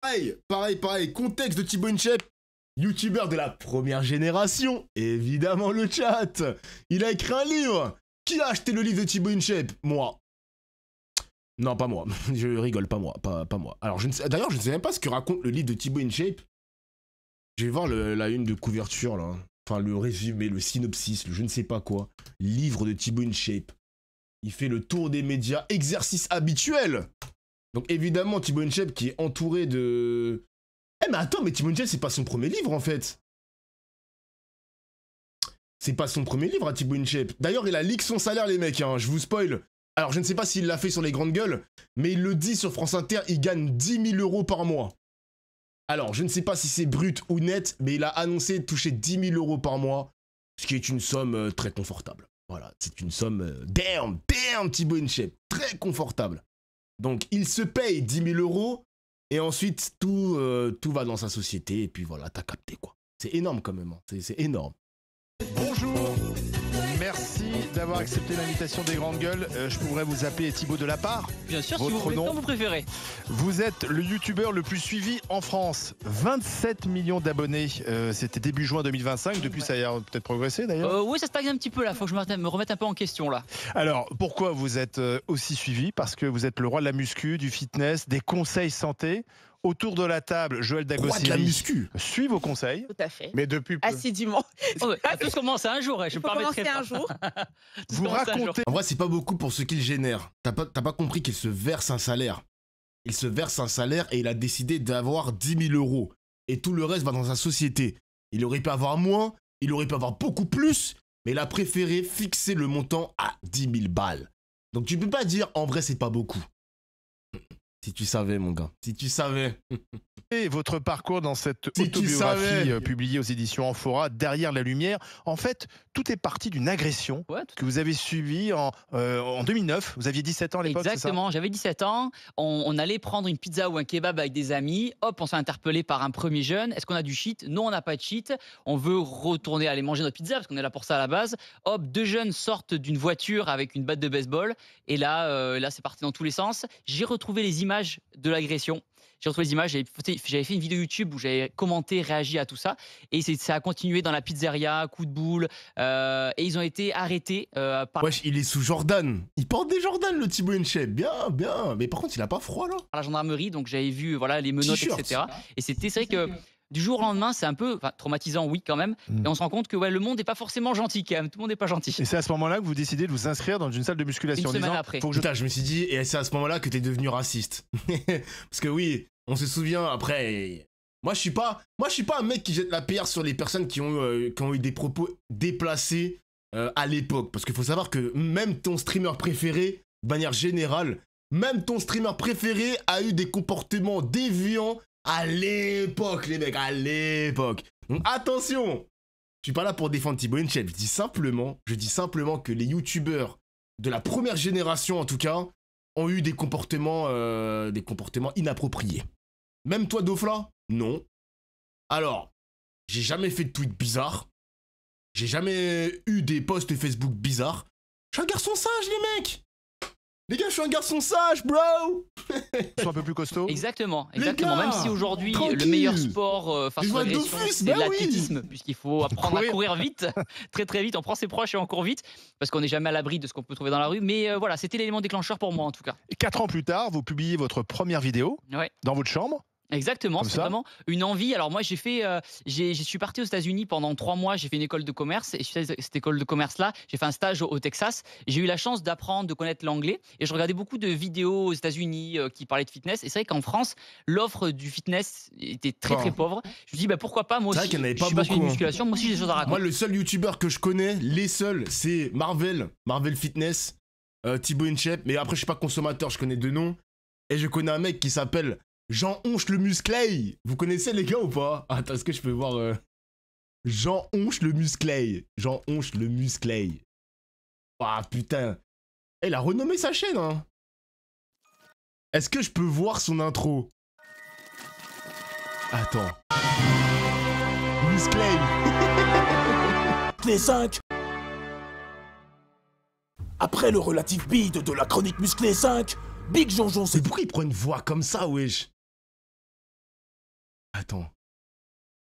Pareil. Contexte de Thibaut InShape. YouTubeur de la première génération. Évidemment, le chat. Il a écrit un livre. Qui a acheté le livre de Thibaut InShape? Moi. Non, pas moi. Je rigole, pas moi. Pas moi. Alors, d'ailleurs, je ne sais même pas ce que raconte le livre de Thibaut InShape. Je vais voir la une de couverture, là. Enfin, le résumé, le synopsis, le je ne sais pas quoi. Livre de Thibaut InShape. Il fait le tour des médias. Exercice habituel. Donc, évidemment, Thibaut InShape qui est entouré de... Eh, mais attends, mais Thibaut InShape, c'est pas son premier livre, en fait. C'est pas son premier livre à Thibaut InShape. D'ailleurs, il a leak son salaire, les mecs, hein. Je vous spoil. Alors, je ne sais pas s'il l'a fait sur les grandes gueules, mais il le dit sur France Inter, il gagne 10 000 € par mois. Alors, je ne sais pas si c'est brut ou net, mais il a annoncé toucher 10 000 € par mois, ce qui est une somme très confortable. Voilà, c'est une somme... damn, Thibaut InShape, très confortable. Donc, il se paye 10 000 €, et ensuite, tout va dans sa société, et puis voilà, t'as capté, quoi. C'est énorme, quand même, hein. C'est énorme. Bonjour, merci d'avoir accepté l'invitation des grandes gueules. Je pourrais vous appeler Thibaut Delapart. Bien sûr, si vous voulez, comme vous préférez. Vous êtes le youtubeur le plus suivi en France. 27 millions d'abonnés. C'était début juin 2025. Depuis, ça a peut-être progressé d'ailleurs. Oui, ça stagne un petit peu là. Faut que je me remette un peu en question là. Alors, pourquoi vous êtes aussi suivi? Parce que vous êtes le roi de la muscu, du fitness, des conseils santé. Autour de la table, Joël Dagossiri suit vos conseils. Tout à fait. Mais depuis peu. Assidûment. Oh, ça peut commencer un jour, je me permettrai pas. Un jour. Vous racontez. En vrai, c'est pas beaucoup pour ce qu'il génère. T'as pas compris qu'il se verse un salaire. Il se verse un salaire et il a décidé d'avoir 10 000 €. Et tout le reste va dans sa société. Il aurait pu avoir moins, il aurait pu avoir beaucoup plus, mais il a préféré fixer le montant à 10 000 balles. Donc tu peux pas dire, en vrai, c'est pas beaucoup. Si tu savais, mon gars. Si tu savais. Et votre parcours dans cette autobiographie publiée aux éditions Amphora, Derrière la lumière, en fait, tout est parti d'une agression que vous avez subie en 2009. Vous aviez 17 ans à l'époque, c'est ça? Exactement, j'avais 17 ans. On allait prendre une pizza ou un kebab avec des amis. Hop, on s'est interpellé par un premier jeune. Est-ce qu'on a du shit? Non, on n'a pas de shit. On veut retourner aller manger notre pizza parce qu'on est là pour ça à la base. Hop, deux jeunes sortent d'une voiture avec une batte de baseball. Et là c'est parti dans tous les sens. J'ai retrouvé les images de l'agression. J'ai retrouvé les images, j'avais fait une vidéo YouTube où j'avais commenté, réagi à tout ça. Et ça a continué dans la pizzeria, coup de boule. Et ils ont été arrêtés par... Wesh, il est sous Jordan. Il porte des Jordan, le Thibaut InShape. Bien. Mais par contre, il a pas froid, là. Par la gendarmerie, donc j'avais vu voilà, les menottes, etc. Et c'est vrai que... Du jour au lendemain, c'est un peu traumatisant, oui, quand même. Et on se rend compte que le monde n'est pas forcément gentil, quand même. Tout le monde n'est pas gentil. Et c'est à ce moment-là que vous décidez de vous inscrire dans une salle de musculation. Une semaine après. Putain, je me suis dit, et c'est à ce moment-là que t'es devenu raciste. Parce que oui, on se souvient, après... Moi, je suis pas un mec qui jette la pierre sur les personnes qui ont eu des propos déplacés à l'époque. Parce qu'il faut savoir que même ton streamer préféré, de manière générale, même ton streamer préféré a eu des comportements déviants à l'époque, les mecs, à l'époque. Donc attention, je suis pas là pour défendre Thibaut InShape. Je dis simplement que les youtubeurs de la première génération, en tout cas, ont eu des comportements inappropriés. Même toi, Dofla? Non. Alors, j'ai jamais fait de tweets bizarres. J'ai jamais eu des posts Facebook bizarres. Je suis un garçon sage, les mecs. Les gars, je suis un garçon sage, bro. Ils sont un peu plus costauds. Exactement. Gars, Même si aujourd'hui, le meilleur sport face à l'agression, c'est l'athlétisme, puisqu'il faut apprendre à courir vite, très très vite. On prend ses proches et on court vite, parce qu'on n'est jamais à l'abri de ce qu'on peut trouver dans la rue. Mais voilà, c'était l'élément déclencheur pour moi, en tout cas. Et 4 ans plus tard, vous publiez votre première vidéo dans votre chambre. Exactement, c'est vraiment une envie. Alors moi, je suis parti aux États-Unis pendant 3 mois. J'ai fait une école de commerce et suite à cette école de commerce-là, j'ai fait un stage au Texas. J'ai eu la chance d'apprendre, de connaître l'anglais et je regardais beaucoup de vidéos aux États-Unis qui parlaient de fitness. Et c'est vrai qu'en France, l'offre du fitness était très très pauvre. Je me dis pourquoi pas moi aussi. C'est vrai qu'il n'y en avait pas je suis passionné de musculation, moi aussi j'ai des choses à raconter. Moi, le seul youtubeur que je connais, les seuls, c'est Marvel Fitness, Thibaut InShape. Mais après, je suis pas consommateur, je connais 2 noms. Et je connais un mec qui s'appelle Jean-Onche le Musclé. Vous connaissez les gars ou pas? Attends, est-ce que je peux voir Jean-Onche le Musclé. Jean-Onche le Musclé. Ah putain. Il a renommé sa chaîne, hein. Est-ce que je peux voir son intro? Attends. Musclé. Les 5. Après le relatif bide de la chronique musclée 5, Big Jonjon C'est pourquoi il prend une voix comme ça, wesh? attends.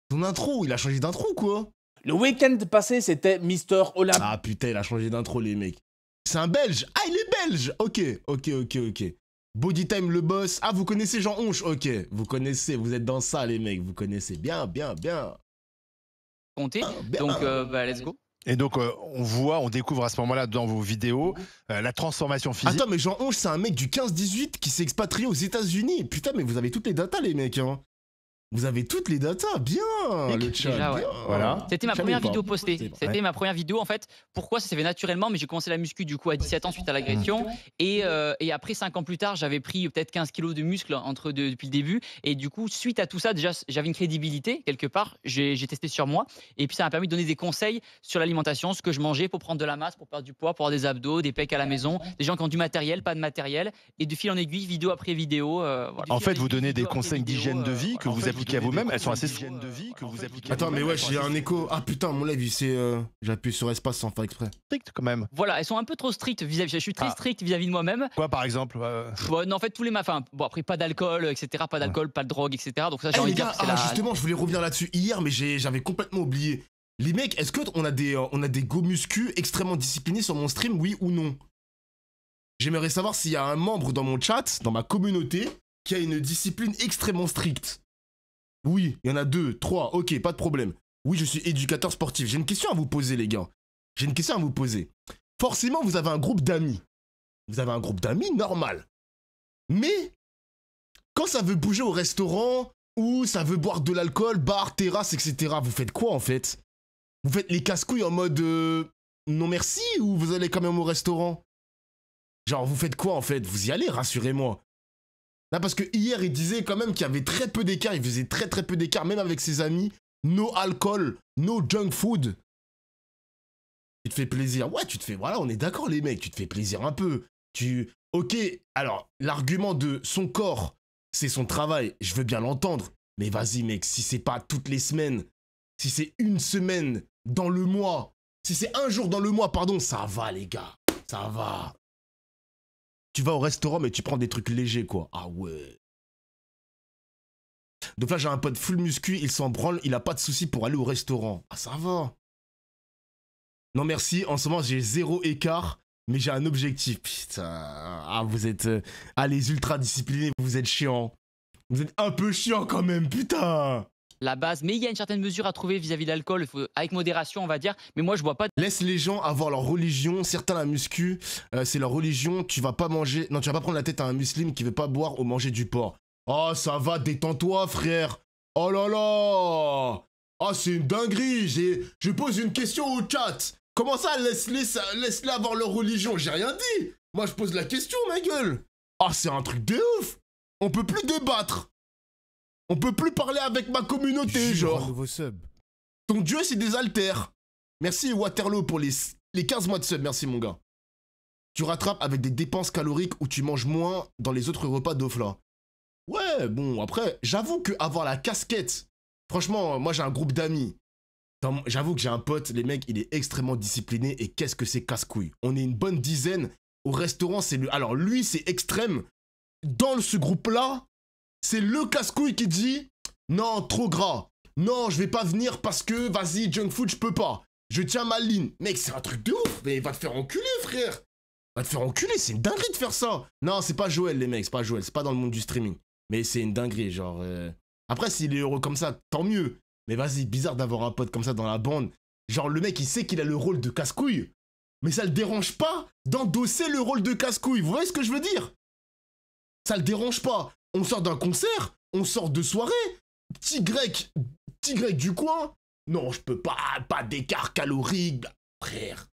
Ton intro, il a changé d'intro, quoi. Le week-end passé, c'était Mister Olympe. Ah putain, il a changé d'intro, les mecs. C'est un Belge. Ah, il est belge. Ok. Body Time, le boss. Ah, vous connaissez Jean Honche. Ok, vous connaissez, vous êtes dans ça, les mecs. Vous connaissez bien. Compter. Donc, let's go. Et donc, on découvre à ce moment-là dans vos vidéos la transformation physique. Attends, mais Jean Honche, c'est un mec du 15-18 qui s'est expatrié aux États-Unis. Putain, mais vous avez toutes les datas, les mecs, hein. Vous avez toutes les datas, bien, le chat, déjà, ouais. bien. Voilà. C'était ma première vidéo postée. C'était Ouais. ma première vidéo, en fait. Pourquoi ça s'est fait naturellement, mais j'ai commencé la muscu du coup à 17 ans suite à l'agression. Et après, 5 ans plus tard, j'avais pris peut-être 15 kilos de muscle depuis le début. Et du coup, suite à tout ça, déjà, j'avais une crédibilité quelque part. J'ai testé sur moi. Et puis, ça m'a permis de donner des conseils sur l'alimentation, ce que je mangeais pour prendre de la masse, pour perdre du poids, pour avoir des abdos, des pecs à la maison. Des gens qui ont du matériel, pas de matériel. Et de fil en aiguille, vidéo après vidéo. Voilà. En fait, vous donnez des conseils d'hygiène de vie que En vous fait, appliquez à vous-même. Elles sont assez d'hygiène de vie que vous appliquez. Attends, mais ouais, j'ai un écho. Ah putain, mon live, il s'est. J'appuie sur espace sans faire exprès. strict quand même. Voilà, elles sont un peu trop strictes vis-à-vis. Je suis très strict vis-à-vis de moi-même. Quoi, par exemple Ouais, non, en fait, tous les enfin, bon, après, pas d'alcool, etc. Pas d'alcool, pas de drogue, etc. Donc, ça, j'ai Eh, envie les de dire gars, que c'est la. justement, je voulais revenir là-dessus hier, mais j'avais complètement oublié. Les mecs, est-ce qu'on a des go muscu extrêmement disciplinés sur mon stream, oui ou non? J'aimerais savoir s'il y a un membre dans mon chat, dans ma communauté, qui a une discipline extrêmement stricte. Oui, il y en a 2, 3, ok, pas de problème. Oui, je suis éducateur sportif. J'ai une question à vous poser, les gars. J'ai une question à vous poser. Forcément, vous avez un groupe d'amis. Vous avez un groupe d'amis normal. Mais, quand ça veut bouger au restaurant, ou ça veut boire de l'alcool, bar, terrasse, etc., vous faites quoi, en fait? Vous faites les casse-couilles en mode non merci, ou vous allez quand même au restaurant? Genre, vous faites quoi, en fait? Vous y allez, rassurez-moi. Là, parce que hier, il disait quand même qu'il y avait très peu d'écart. Il faisait très peu d'écart, même avec ses amis. No alcool, no junk food. Tu te fais plaisir. Ouais, tu te fais... Voilà, on est d'accord, les mecs. Tu te fais plaisir un peu. Ok, alors, l'argument de son corps, c'est son travail. Je veux bien l'entendre. Mais vas-y, mec, si c'est pas toutes les semaines, si c'est une semaine dans le mois, si c'est un jour dans le mois, pardon, ça va, les gars. Ça va. Tu vas au restaurant, mais tu prends des trucs légers, quoi. Ah ouais. Donc là, j'ai un pote full muscu, il s'en branle, il a pas de soucis pour aller au restaurant. Ah, ça va. Non, merci. En ce moment, j'ai 0 écart, mais j'ai un objectif. Putain. Ah, vous êtes... les ultra disciplinés, vous êtes chiants. Vous êtes un peu chiants quand même, putain. La base, mais il y a une certaine mesure à trouver vis-à-vis de l'alcool, avec modération, on va dire. Mais moi, je vois pas. Laisse les gens avoir leur religion. Certains, la muscu, c'est leur religion. Tu vas pas manger. Non, tu vas pas prendre la tête à un musulman qui veut pas boire ou manger du porc. Oh, ça va, détends-toi, frère. Oh là là. Oh, c'est une dinguerie. Je pose une question au chat. Comment ça, laisse-les avoir leur religion? J'ai rien dit. Moi, je pose la question, ma gueule. Oh, c'est un truc de ouf. On peut plus débattre. On peut plus parler avec ma communauté, genre. Nouveau sub. Ton dieu, c'est des haltères. Merci Waterloo pour les 15 mois de sub. Merci, mon gars. Tu rattrapes avec des dépenses caloriques où tu manges moins dans les autres repas d'Ofla. Ouais, bon, après, j'avoue que avoir la casquette... Franchement, moi, j'ai un groupe d'amis. J'avoue que j'ai un pote, les mecs, il est extrêmement discipliné. Et qu'est-ce que c'est casse-couille? On est une bonne dizaine. Au restaurant, c'est le... Alors, lui, c'est extrême. Dans ce groupe-là... C'est le casse-couille qui dit « Non, trop gras. Non, je vais pas venir parce que, vas-y, junk food, je peux pas. Je tiens ma ligne. » Mec, c'est un truc de ouf. Mais va te faire enculer, frère. Va te faire enculer, c'est une dinguerie de faire ça. Non, c'est pas Joël, les mecs, c'est pas Joël. C'est pas dans le monde du streaming. Mais c'est une dinguerie, genre... Après, s'il est heureux comme ça, tant mieux. Mais vas-y, bizarre d'avoir un pote comme ça dans la bande. Genre, le mec, il sait qu'il a le rôle de casse-couille. Mais ça le dérange pas d'endosser le rôle de casse-couille. Vous voyez ce que je veux dire? Ça le dérange pas. On sort d'un concert, on sort de soirée. Petit grec du coin. Non, je peux pas d'écart calorique. Frère,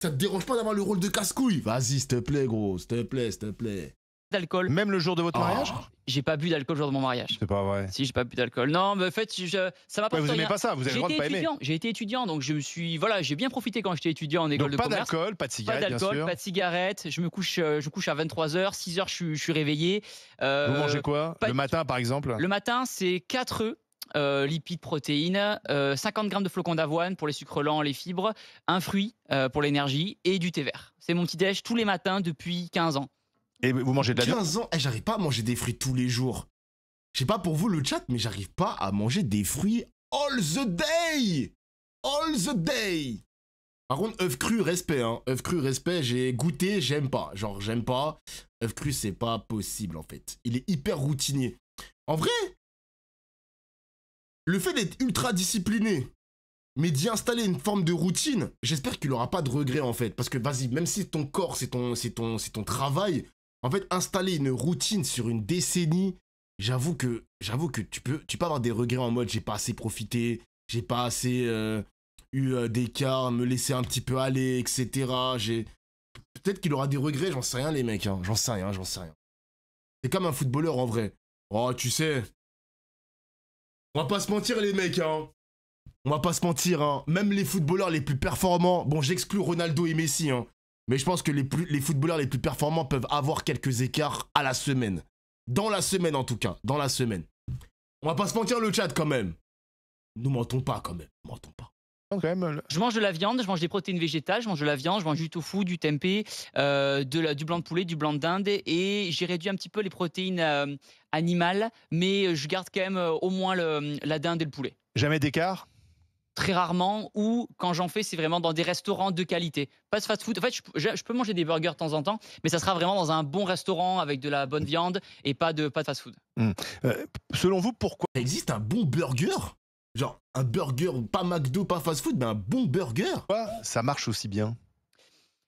ça te dérange pas d'avoir le rôle de casse-couille? Vas-y, s'il te plaît, gros, s'il te plaît. D'alcool. Même le jour de votre mariage? J'ai pas bu d'alcool le jour de mon mariage. C'est pas vrai. Si, j'ai pas bu d'alcool. Non, mais en fait, ça m'a pas. Vous aimez pas ça, vous avez le droit de pas aimer. J'ai été étudiant, donc je me suis. Voilà, j'ai bien profité quand j'étais étudiant en école de commerce. Pas d'alcool, pas de cigarette, bien sûr. Pas de cigarette. Je couche à 23h, 6h, je suis réveillé. Vous mangez quoi? Le matin, par exemple? Le matin, c'est 4 œufs. Lipides, protéines, 50 grammes de flocons d'avoine pour les sucres lents, les fibres, un fruit pour l'énergie et du thé vert. C'est mon petit déj tous les matins depuis 15 ans. Et vous mangez de la viande? 15 ans, j'arrive pas à manger des fruits tous les jours. je sais pas pour vous le chat, mais j'arrive pas à manger des fruits all the day. All the day. Par contre, œuf cru, respect, hein. Œuf cru, respect, j'ai goûté, j'aime pas. Genre, j'aime pas. Œuf cru, c'est pas possible, en fait. Il est hyper routinier. En vrai, le fait d'être ultra discipliné, mais d'y installer une forme de routine, j'espère qu'il aura pas de regret, en fait. Parce que, vas-y, même si ton corps, c'est ton travail, en fait, installer une routine sur une décennie, j'avoue que tu peux avoir des regrets en mode, j'ai pas assez profité, j'ai pas assez... eu d'écart, me laisser un petit peu aller, etc. Peut-être qu'il aura des regrets, j'en sais rien les mecs, hein. J'en sais rien. C'est comme un footballeur en vrai. Oh, tu sais, on va pas se mentir les mecs, hein. On va pas se mentir, hein. Même les footballeurs les plus performants, bon j'exclus Ronaldo et Messi, hein. Mais je pense que les footballeurs les plus performants peuvent avoir quelques écarts à la semaine. Dans la semaine en tout cas, dans la semaine. On va pas se mentir le chat quand même. Nous mentons pas quand même, mentons pas. Je mange de la viande, je mange des protéines végétales, je mange de la viande, je mange du tofu, du tempeh, du blanc de poulet, du blanc de dinde et j'ai réduit un petit peu les protéines animales, mais je garde quand même au moins la dinde et le poulet. Jamais d'écart? Très rarement, ou quand j'en fais, c'est vraiment dans des restaurants de qualité. Pas de fast-food. En fait, je peux manger des burgers de temps en temps, mais ça sera vraiment dans un bon restaurant avec de la bonne viande et pas de fast-food. Selon vous, pourquoi ça existe un bon burger? Genre, un burger, pas McDo, pas fast-food, mais un bon burger. Ça marche aussi bien?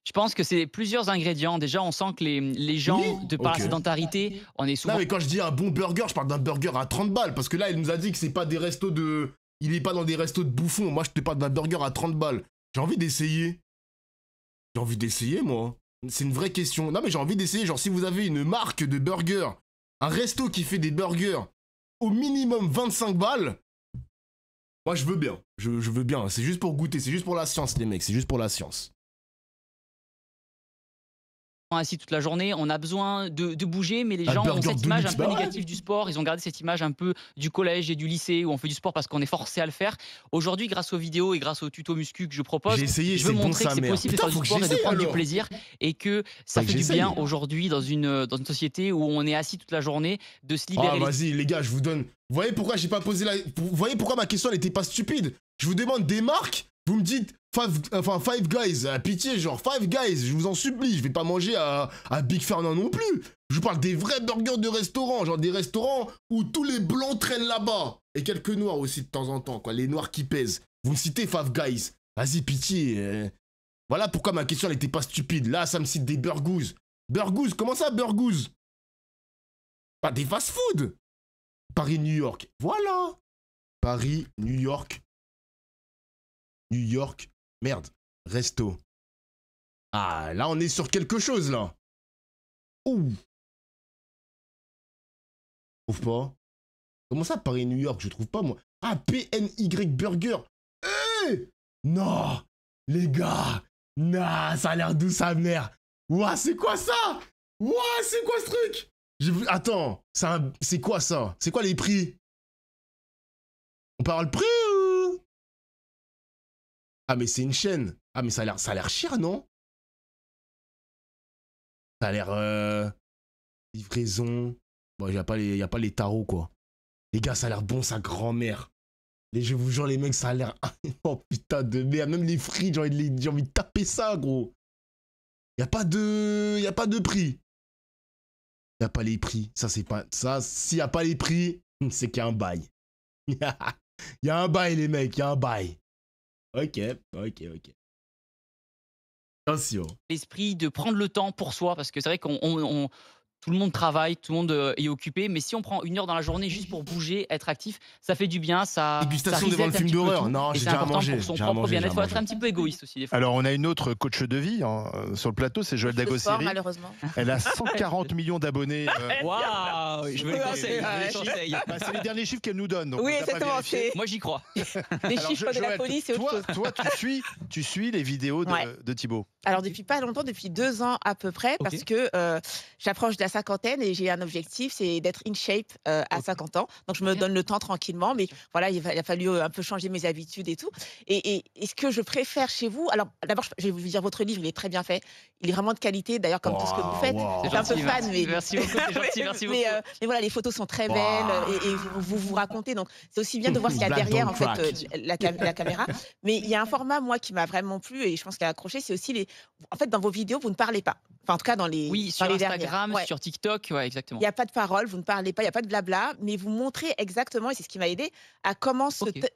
Je pense que c'est plusieurs ingrédients. Déjà, on sent que les gens, oui, de par la sédentarité, on est souvent... Non, mais quand je dis un bon burger, je parle d'un burger à 30 balles. Parce que là, il nous a dit que c'est pas des restos de... Il est pas dans des restos de bouffons. Moi, je te parle d'un burger à 30 balles. J'ai envie d'essayer. J'ai envie d'essayer, moi. C'est une vraie question. Non, mais j'ai envie d'essayer. Genre, si vous avez une marque de burger, un resto qui fait des burgers au minimum 25 balles... Moi, je veux bien. Je veux bien. C'est juste pour goûter. C'est juste pour la science, les mecs. C'est juste pour la science. Assis toute la journée, on a besoin de bouger, mais les gens ont cette image un peu négative du sport. Ils ont gardé cette image un peu du collège et du lycée où on fait du sport parce qu'on est forcé à le faire. Aujourd'hui, grâce aux vidéos et grâce aux tutos muscu que je propose, je veux montrer que c'est possible de faire du sport et de prendre du plaisir et que ça fait du bien aujourd'hui dans une société où on est assis toute la journée, de se libérer. Ah, vas-y, les gars, je vous donne. Vous voyez pourquoi j'ai pas posé la. Vous voyez pourquoi ma question n'était pas stupide? Je vous demande des marques, vous me dites Five Guys, à pitié, genre Five Guys, je vous en supplie, je vais pas manger à Big Fernand non plus. Je vous parle des vrais burgers de restaurants, genre des restaurants où tous les blancs traînent là-bas. Et quelques noirs aussi de temps en temps, quoi, les noirs qui pèsent. Vous me citez Five Guys, vas-y, pitié. Voilà pourquoi ma question n'était pas stupide. Là, ça me cite des burgers. Burgers, comment ça, burgers? Pas des fast-food. Paris-New York, voilà. Paris, New York. New York, merde, resto. Ah, là, on est sur quelque chose, là. Ouh. Je trouve pas. Comment ça, Paris-New York? Je trouve pas, moi. Ah, PNY Burger. Non, les gars. Non, ça a l'air doux, sa mère. Ouah, c'est quoi ça? Ouah, c'est quoi ce truc? Attends, c'est quoi ça? C'est quoi les prix? On parle le prix ou... Ah, mais c'est une chaîne. Ah, mais ça a l'air cher, non? Ça a l'air... livraison... Bon, y a pas les tarots, quoi. Les gars, ça a l'air bon, sa grand-mère. Je vous jure, les mecs, ça a l'air... Oh, putain de merde. Même les frites, j'ai envie de taper ça, gros. Y a pas de prix. Y a pas les prix. Ça, c'est pas... Ça, s'il y a pas les prix, c'est qu'il y a un bail. Y a un bail, les mecs, y a un bail. Ok. Attention. L'esprit de prendre le temps pour soi, parce que c'est vrai qu'on tout le monde travaille, tout le monde est occupé, mais si on prend 1 heure dans la journée juste pour bouger, être actif, ça fait du bien, ça dégustation devant le film d'horreur. Non, j'ai déjà mangé. Pour son propre bien-être, il faut être un petit peu égoïste aussi des fois. Alors on a une autre coach de vie sur le plateau, c'est Joël Dagossiri. Malheureusement. Elle a 140 millions d'abonnés. Waouh, je veux les conseils. C'est les derniers chiffres qu'elle nous donne. Donc oui, exactement. Moi j'y crois. Les chiffres de la police et autre chose. Toi, tu suis les vidéos de Thibaut. Alors depuis pas longtemps, depuis 2 ans à peu près, parce que j'approche de la cinquantaine et j'ai un objectif, c'est d'être in shape à 50 ans. Donc, je me donne le temps tranquillement. Mais voilà, il a fallu un peu changer mes habitudes et tout. Et ce que je préfère chez vous, alors d'abord, je vais vous dire, votre livre, il est très bien fait. Il est vraiment de qualité, d'ailleurs, comme tout ce que vous faites. Je suis un peu fan, mais... Merci beaucoup, c'est gentil, merci beaucoup. Mais voilà, les photos sont très belles et vous racontez. Donc, c'est aussi bien de voir ce qu'il y a derrière, en fait, la caméra. Mais il y a un format, moi, qui m'a vraiment plu et je pense qu'il a accroché, c'est aussi en fait, dans vos vidéos, vous ne parlez pas. Enfin, en tout cas, dans les... Oui, sur Instagram, sur TikTok, ouais, exactement. Il n'y a pas de parole, vous ne parlez pas, il n'y a pas de blabla, mais vous montrez exactement, et c'est ce qui m'a aidé, à comment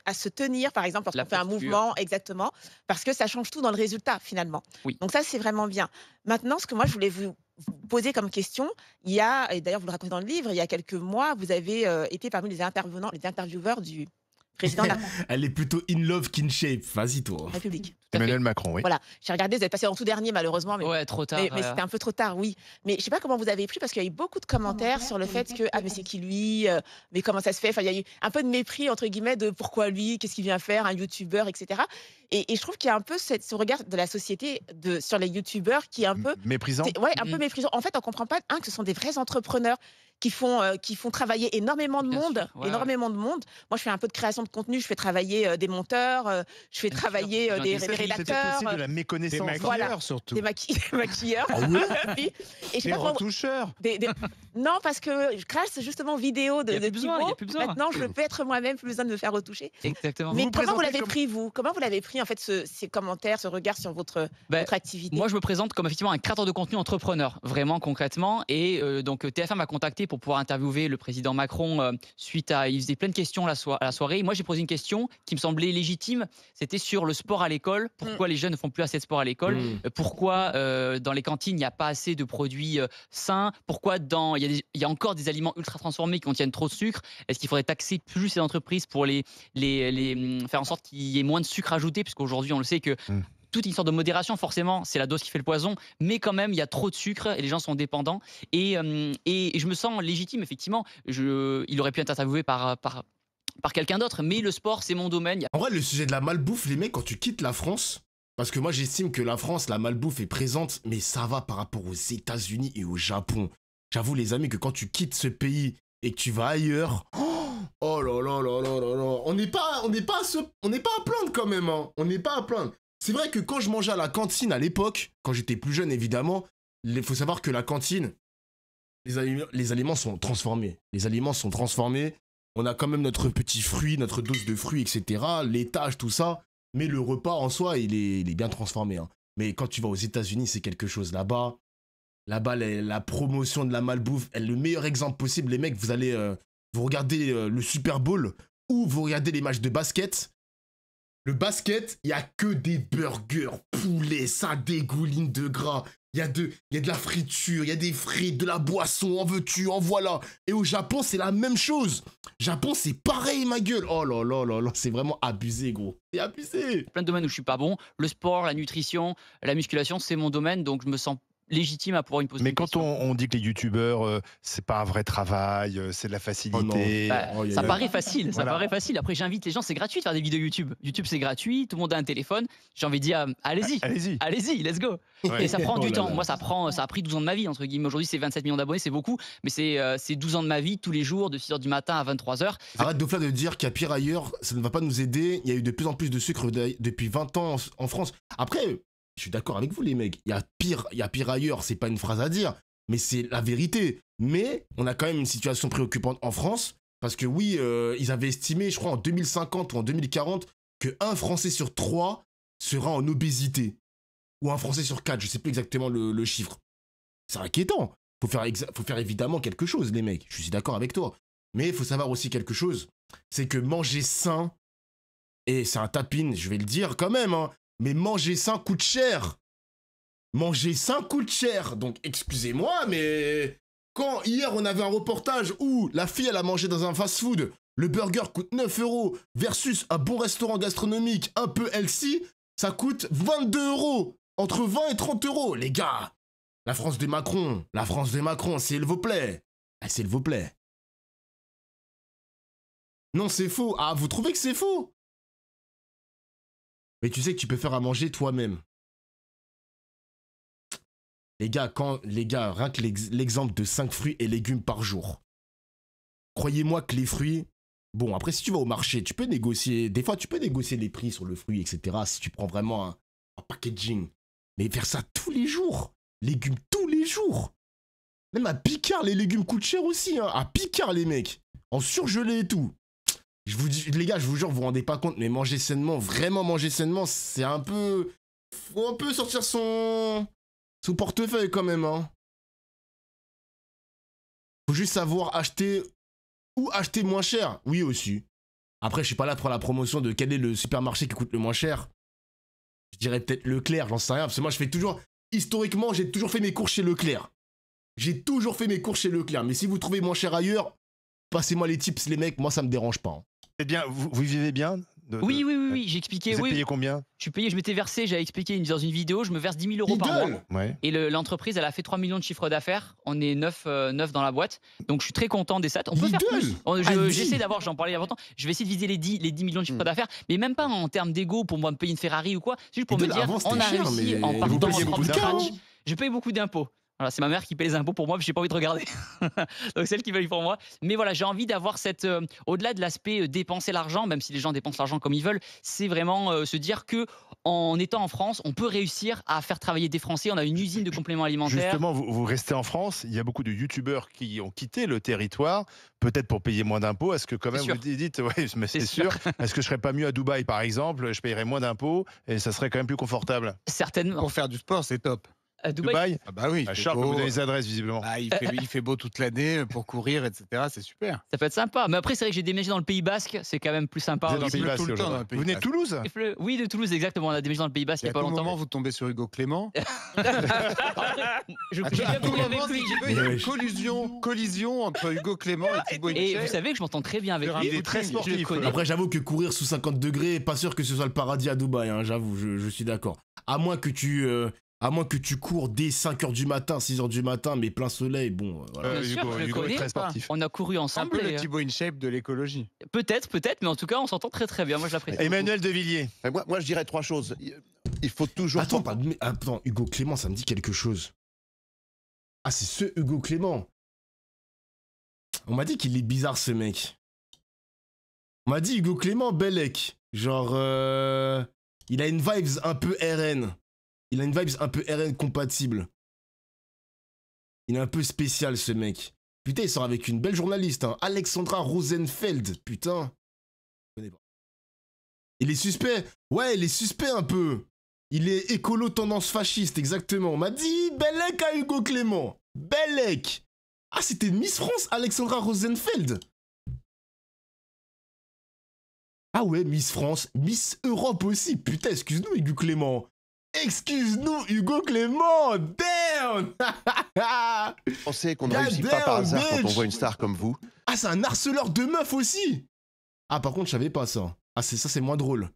à se tenir, par exemple, lorsqu'on fait un mouvement, exactement, parce que ça change tout dans le résultat, finalement. Oui. Donc ça, c'est vraiment bien. Maintenant, ce que moi, je voulais vous poser comme question, il y a, et d'ailleurs, vous le racontez dans le livre, il y a quelques mois, vous avez été parmi les intervenants, les intervieweurs du président de la... Elle est plutôt in love qu'in shape. Vas-y, toi. République. Emmanuel Macron, oui. Voilà, j'ai regardé, vous êtes passé en tout dernier malheureusement. Mais, ouais, trop tard. Mais c'était un peu trop tard, oui. Mais je sais pas comment vous avez pris parce qu'il y a eu beaucoup de commentaires sur le fait que, ah mais c'est qui lui, mais comment ça se fait. Enfin, il y a eu un peu de mépris, entre guillemets, de pourquoi lui, qu'est-ce qu'il vient faire, un youtubeur, etc. Et je trouve qu'il y a un peu ce regard de la société sur les youtubeurs qui est un peu... Méprisant. Ouais, un peu méprisant. En fait, on comprend pas, que ce sont des vrais entrepreneurs qui font travailler énormément de monde. Énormément de monde. Moi, je fais un peu de création de contenu, je fais travailler des monteurs, je fais travailler des rédacteurs. C'est de la méconnaissance. Des maquilleurs, surtout. Des maquilleurs. Ah ouais. Et je sais Des pas comment- retoucheurs. Non, parce que grâce justement aux vidéos de Il y a plus besoin, Thibaut, il y a plus besoin. maintenant, je peux être moi-même, plus besoin de me faire retoucher. Exactement. Mais vous comment vous présentez l'avez comme- pris, vous? Comment vous l'avez pris, en fait, ces commentaires, ce regard sur votre activité? Moi, je me présente comme effectivement un créateur de contenu entrepreneur, vraiment concrètement. Et donc, TF1 m'a contacté pour pouvoir interviewer le président Macron suite à... Il faisait plein de questions à la soirée. Moi, j'ai posé une question qui me semblait légitime. C'était sur le sport à l'école. Pourquoi les jeunes ne font plus assez de sport à l'école? Pourquoi dans les cantines, il n'y a pas assez de produits sains? Pourquoi il y a encore des aliments ultra transformés qui contiennent trop de sucre? Est-ce qu'il faudrait taxer plus ces entreprises pour faire en sorte qu'il y ait moins de sucre ajouté? Puisqu'aujourd'hui, on le sait que toute une sorte de modération, forcément, c'est la dose qui fait le poison, mais quand même, il y a trop de sucre et les gens sont dépendants. Et je me sens légitime, effectivement. Il aurait pu être interviewé par quelqu'un d'autre, mais le sport, c'est mon domaine. En vrai, le sujet de la malbouffe, les mecs, quand tu quittes la France, parce que moi, j'estime que la France, la malbouffe est présente, mais ça va par rapport aux États-Unis et au Japon. J'avoue, les amis, que quand tu quittes ce pays et que tu vas ailleurs, oh là là là là là là, on n'est pas à plaindre quand même, hein. On n'est pas à plaindre. C'est vrai que quand je mangeais à la cantine à l'époque, quand j'étais plus jeune évidemment, il faut savoir que la cantine, les aliments sont transformés. Les aliments sont transformés. On a quand même notre petit fruit, notre dose de fruits, etc. Laitage, tout ça. Mais le repas en soi, il est bien transformé, hein. Mais quand tu vas aux États-Unis, c'est quelque chose. Là-bas, la promotion de la malbouffe, le meilleur exemple possible, les mecs, vous regardez le Super Bowl ou vous regardez les matchs de basket. Le basket, il n'y a que des burgers, poulet, ça dégouline de gras. Il y a de la friture, il y a des frites, de la boisson, en veux-tu, en voilà. Et au Japon, c'est la même chose. Japon, c'est pareil, ma gueule. Oh là là là là, c'est vraiment abusé, gros. C'est abusé. Plein de domaines où je suis pas bon. Le sport, la nutrition, la musculation, c'est mon domaine, donc je me sens légitime à pouvoir une poser. Mais une quand question. on dit que les youtubeurs, c'est pas un vrai travail, c'est de la facilité. Ça paraît facile, ça paraît facile. Après, j'invite les gens, c'est gratuit de faire des vidéos YouTube. YouTube, c'est gratuit, tout le monde a un téléphone. J'ai envie de dire, allez-y, let's go. Ouais. Et ça prend Oh du là temps. là. Moi, ça a pris 12 ans de ma vie, entre guillemets. Aujourd'hui, c'est 27 millions d'abonnés, c'est beaucoup. Mais c'est 12 ans de ma vie, tous les jours, de 6h du matin à 23h. Arrête de dire qu'il y a pire ailleurs, ça ne va pas nous aider. Il y a eu de plus en plus de sucre depuis 20 ans en France. Après, je suis d'accord avec vous, les mecs. Il y a pire ailleurs, c'est pas une phrase à dire, mais c'est la vérité. Mais on a quand même une situation préoccupante en France, parce que oui, ils avaient estimé, je crois, en 2050 ou en 2040, que 1 Français sur 3 sera en obésité. Ou 1 Français sur 4, je sais plus exactement le chiffre. C'est inquiétant. Faut faire évidemment quelque chose, les mecs. Je suis d'accord avec toi. Mais il faut savoir aussi quelque chose, c'est que manger sain, et c'est un tapin, je vais le dire quand même, hein, mais manger sain coûte cher. Manger sain coûte cher. Donc, excusez-moi, mais quand hier, on avait un reportage où la fille, elle a mangé dans un fast-food, le burger coûte 9 € versus un bon restaurant gastronomique un peu healthy, ça coûte 22 €. Entre 20 et 30 €. Les gars, la France de Macron, s'il vous plaît. S'il vous plaît. Non, c'est faux. Ah, vous trouvez que c'est faux? Mais tu sais que tu peux faire à manger toi-même. Les gars, rien que l'exemple de 5 fruits et légumes par jour. Croyez-moi que les fruits... Bon, après, si tu vas au marché, tu peux négocier... Des fois, tu peux négocier les prix sur le fruit, etc. Si tu prends vraiment un packaging. Mais faire ça tous les jours. Légumes tous les jours. Même à Picard, les légumes coûtent cher aussi. Hein. À Picard, les mecs. En surgelé et tout. Je vous dis, les gars, je vous jure, vous vous rendez pas compte, mais manger sainement, vraiment manger sainement, c'est un peu... Faut un peu sortir son portefeuille quand même, hein. Faut juste savoir acheter ou acheter moins cher. Oui, aussi. Après, je suis pas là pour la promotion de quel est le supermarché qui coûte le moins cher. Je dirais peut-être Leclerc, j'en sais rien. Parce que moi, je fais toujours... Historiquement, j'ai toujours fait mes courses chez Leclerc. J'ai toujours fait mes courses chez Leclerc. Mais si vous trouvez moins cher ailleurs, passez-moi les tips, les mecs. Moi, ça me dérange pas. Hein. Eh bien, vous vivez bien Oui, j'ai expliqué. Vous êtes payé combien? Je m'étais versé, j'avais expliqué dans une vidéo, je me verse 10 000 € par mois. Ouais. Et l'entreprise, elle a fait 3 millions de chiffre d'affaires. On est 9 dans la boîte. Donc, je suis très content des stats. On peut faire plus. J'essaie d'avoir, j'en parlais il y a longtemps, je vais essayer de viser les 10 millions de chiffre d'affaires, mais même pas en termes d'ego pour moi me payer une Ferrari ou quoi. C'est juste pour me dire, on a réussi en partant from scratch. Je paye beaucoup d'impôts. Voilà, c'est ma mère qui paye les impôts pour moi, puis j'ai pas envie de regarder. Donc c'est elle qui paye pour moi. Mais voilà, j'ai envie d'avoir cette... au-delà de l'aspect dépenser l'argent, même si les gens dépensent l'argent comme ils veulent, c'est vraiment se dire que en étant en France, on peut réussir à faire travailler des Français. On a une usine de compléments alimentaires. Justement, vous restez en France. Il y a beaucoup de youtubeurs qui ont quitté le territoire, peut-être pour payer moins d'impôts. Est-ce que quand même vous dites, ouais, mais c'est sûr. Est-ce que je serais pas mieux à Dubaï, par exemple? Je paierais moins d'impôts et ça serait quand même plus confortable. Certainement. Pour faire du sport, c'est top. À Dubaï. Ah bah oui. Charles peut vous donner les adresses, visiblement. Ah, il fait beau toute l'année pour courir, etc. C'est super. Ça peut être sympa. Mais après, c'est vrai que j'ai déménagé dans le Pays Basque. C'est quand même plus sympa. Vous êtes dans le Pays Basque, vous venez de Toulouse? Oui, de Toulouse, exactement. On a déménagé dans le Pays Basque il n'y a pas longtemps. À tout moment, vous tombez sur Hugo Clément. J'ai une collision entre Hugo Clément et Thibaut Inchep. Et vous savez que je m'entends très bien avec lui. Il est très sportif. Après, j'avoue que courir sous 50 degrés, pas sûr que ce soit le paradis à Dubaï. Hein, j'avoue, je suis d'accord. À moins que tu cours dès 5h du matin, 6h du matin, mais plein soleil, bon, voilà. Hugo est très sportif. On a couru ensemble. Un peu le Thibaut Inchep de l'écologie. Peut-être, mais en tout cas, on s'entend très très bien. Moi, je l'apprécie. Emmanuel Devilliers. Moi, je dirais 3 choses. Il faut toujours... Attends, Hugo Clément, ça me dit quelque chose. Ah, c'est ce Hugo Clément. On m'a dit qu'il est bizarre, ce mec. On m'a dit Hugo Clément, Bellec. Genre, il a une vibes un peu RN. Il a une vibes un peu RN compatible. Il est un peu spécial, ce mec. Putain, il sort avec une belle journaliste, hein. Alexandra Rosenfeld. Putain. Je connais pas. Il est suspect. Ouais, il est suspect un peu. Il est écolo tendance fasciste, exactement. On m'a dit Bellec à Hugo Clément. Bellec. Ah, c'était Miss France, Alexandra Rosenfeld. Ah ouais, Miss France. Miss Europe aussi. Putain, excuse-nous, Hugo Clément. Excuse-nous, Hugo Clément. Damn. On sait qu'on ne réussit pas par hasard quand on voit une star comme vous. Ah, c'est un harceleur de meufs aussi. Ah, par contre, je savais pas ça. Ah, c'est moins drôle.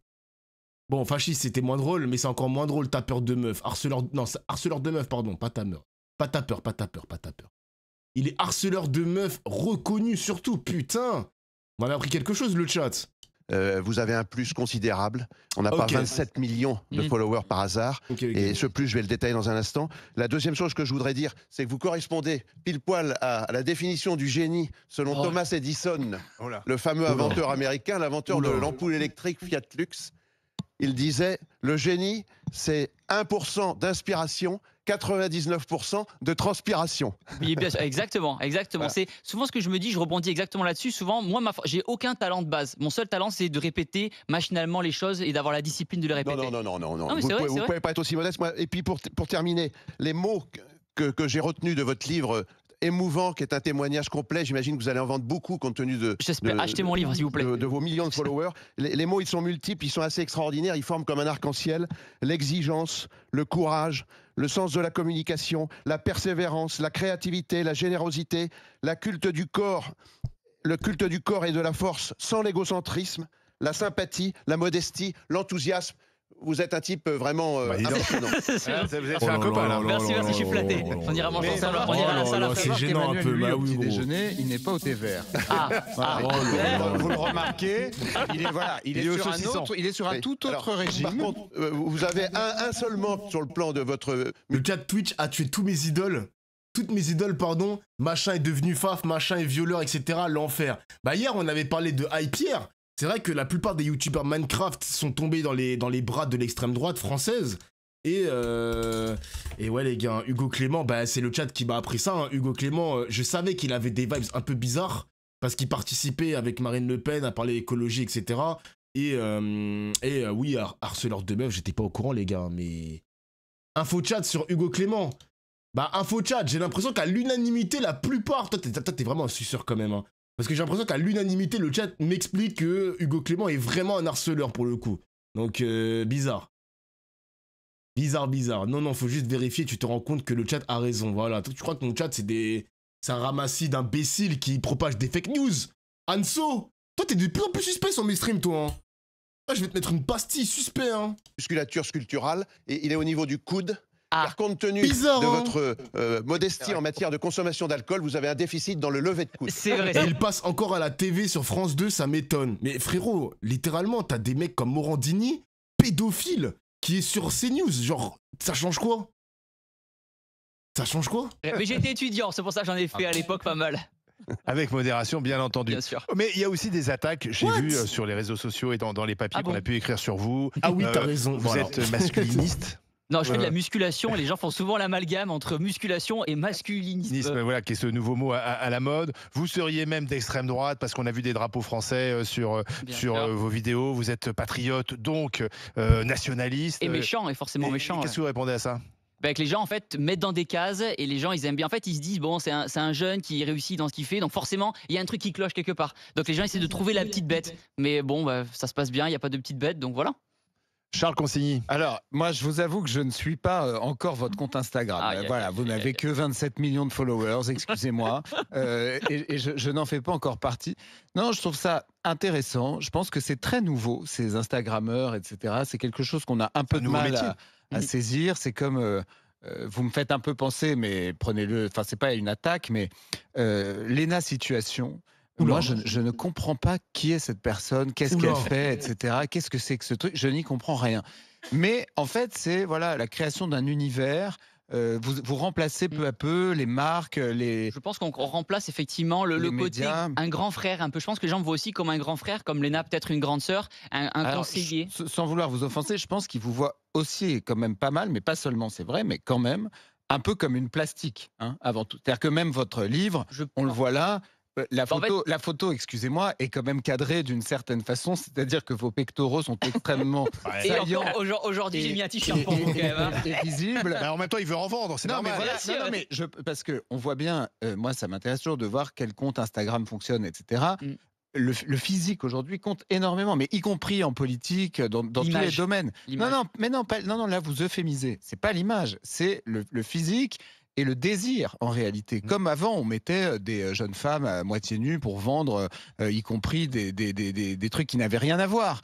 Bon, fasciste, c'était moins drôle, mais c'est encore moins drôle, tapeur de meufs. Harceleur de meufs, pardon, pas tapeur. Pas tapeur. Il est harceleur de meufs reconnu surtout, putain. On a appris quelque chose, le chat. Vous avez un plus considérable. On n'a pas 27 millions de followers par hasard. Et ce plus, je vais le détailler dans un instant. La deuxième chose que je voudrais dire, c'est que vous correspondez pile poil à la définition du génie selon Thomas Edison, le fameux inventeur américain, l'inventeur de l'ampoule électrique Fiat Lux. Il disait, le génie, c'est 1% d'inspiration, 99% de transpiration. Oui, bien sûr, exactement. Voilà. C'est souvent ce que je me dis, je rebondis exactement là-dessus. Souvent, moi, j'ai aucun talent de base. Mon seul talent, c'est de répéter machinalement les choses et d'avoir la discipline de les répéter. Non. Vous pouvez pas être aussi modeste. Et puis, pour terminer, les mots que j'ai retenus de votre livre émouvant, qui est un témoignage complet. J'imagine que vous allez en vendre beaucoup compte tenu de... J'espère. Achetez mon livre, s'il vous plaît. De vos millions de followers. Les mots, ils sont multiples, ils sont assez extraordinaires. Ils forment comme un arc-en-ciel l'exigence, le courage, le sens de la communication, la persévérance, la créativité, la générosité, le culte du corps et de la force sans l'égocentrisme, la sympathie, la modestie, l'enthousiasme, vous êtes un type vraiment impressionnant. Vous avez fait un copain là. Merci, je suis flatté. On ira manger ensemble, on ira à la salle après. C'est gênant un peu, lui, bah au oui, petit gros. déjeuner, il n'est pas au thé vert. Vous le remarquez, il est sur un tout autre régime. Par contre, vous avez un seul manque sur le plan de votre... Le chat Twitch a tué tous mes idoles. Toutes mes idoles, pardon. Machin est devenu faf, machin est violeur, etc. L'enfer. Bah hier, on avait parlé de Hypierre. C'est vrai que la plupart des youtubeurs Minecraft sont tombés dans les bras de l'extrême droite française. Et ouais les gars, Hugo Clément, bah c'est le chat qui m'a appris ça. Hein. Hugo Clément, je savais qu'il avait des vibes un peu bizarres. Parce qu'il participait avec Marine Le Pen à parler écologie, etc. Et oui, harceleur de meufs, j'étais pas au courant les gars. Mais... Info chat sur Hugo Clément. Bah info chat, j'ai l'impression qu'à l'unanimité, la plupart... Toi t'es vraiment un suceur quand même, hein. Parce que j'ai l'impression qu'à l'unanimité, le chat m'explique que Hugo Clément est vraiment un harceleur pour le coup. Donc, bizarre. Bizarre. Non, faut juste vérifier, tu te rends compte que le chat a raison. Voilà, toi, tu crois que mon chat, c'est un ramassis d'imbéciles qui propagent des fake news. Anso, toi, t'es de plus en plus suspect sur mes streams, toi. Hein. Ah, je vais te mettre une pastille suspect, hein. Musculature sculpturale, et il est au niveau du coude. Car compte tenu bizarre, de hein. votre modestie en matière de consommation d'alcool, vous avez un déficit dans le lever de coude. C'est vrai. Et il passe encore à la TV sur France 2, ça m'étonne. Mais frérot, littéralement, t'as des mecs comme Morandini, pédophile, qui est sur CNews. Genre, ça change quoi? Ça change quoi? Mais j'étais étudiant, c'est pour ça que j'en ai fait à l'époque pas mal. Avec modération, bien entendu. Bien sûr. Mais il y a aussi des attaques, j'ai vu sur les réseaux sociaux et dans les papiers qu'on a pu écrire sur vous. Ah oui, t'as raison. Vous êtes masculiniste. Non, je fais de la musculation et les gens font souvent l'amalgame entre musculation et masculinisme. Voilà, qui est ce nouveau mot à la mode. Vous seriez même d'extrême droite parce qu'on a vu des drapeaux français sur vos vidéos. Vous êtes patriote, donc nationaliste. Et méchant, et forcément méchant. Qu'est-ce que vous répondez à ça? Bah, que les gens en fait mettent dans des cases et les gens ils aiment bien. En fait ils se disent bon c'est un jeune qui réussit dans ce qu'il fait donc forcément il y a un truc qui cloche quelque part. Donc les gens essaient de trouver la petite bête. Mais bon bah, ça se passe bien, il n'y a pas de petite bête donc voilà. Charles Consigny. Alors, moi, je vous avoue que je ne suis pas encore votre compte Instagram. Voilà, vous n'avez que 27 millions de followers, excusez-moi. Et je n'en fais pas encore partie. Non, je trouve ça intéressant. Je pense que c'est très nouveau, ces Instagrammeurs, etc. C'est quelque chose qu'on a un peu de mal à saisir. C'est comme... vous me faites un peu penser, mais prenez-le... Enfin, c'est pas une attaque, mais Léna Situation... Moi, je ne comprends pas qui est cette personne, qu'est-ce qu'elle fait, etc. Qu'est-ce que c'est que ce truc? Je n'y comprends rien. Mais en fait, c'est voilà, la création d'un univers. Vous remplacez peu à peu les marques, les... Je pense qu'on remplace effectivement le côté un grand frère un peu. Je pense que les gens me voient aussi comme un grand frère, comme Léna peut-être une grande sœur, un conseiller. Sans vouloir vous offenser, je pense qu'ils vous voient aussi quand même pas mal, mais pas seulement, c'est vrai, mais quand même un peu comme une plastique, hein, avant tout. C'est-à-dire que même votre livre, on le voit là... La photo, excusez-moi, est quand même cadrée d'une certaine façon, c'est-à-dire que vos pectoraux sont extrêmement saillants. Aujourd'hui, j'ai mis un t-shirt pour vous quand même. Hein. Et visible. En même temps, il veut en vendre, c'est normal. Mais voilà, parce qu'on voit bien, moi ça m'intéresse toujours de voir quel compte Instagram fonctionne, etc. Le physique aujourd'hui compte énormément, mais y compris en politique, dans tous les domaines. Non, là vous euphémisez. C'est pas l'image, c'est le physique. Et le désir, en réalité. Comme avant, on mettait des jeunes femmes à moitié nues pour vendre, y compris des trucs qui n'avaient rien à voir.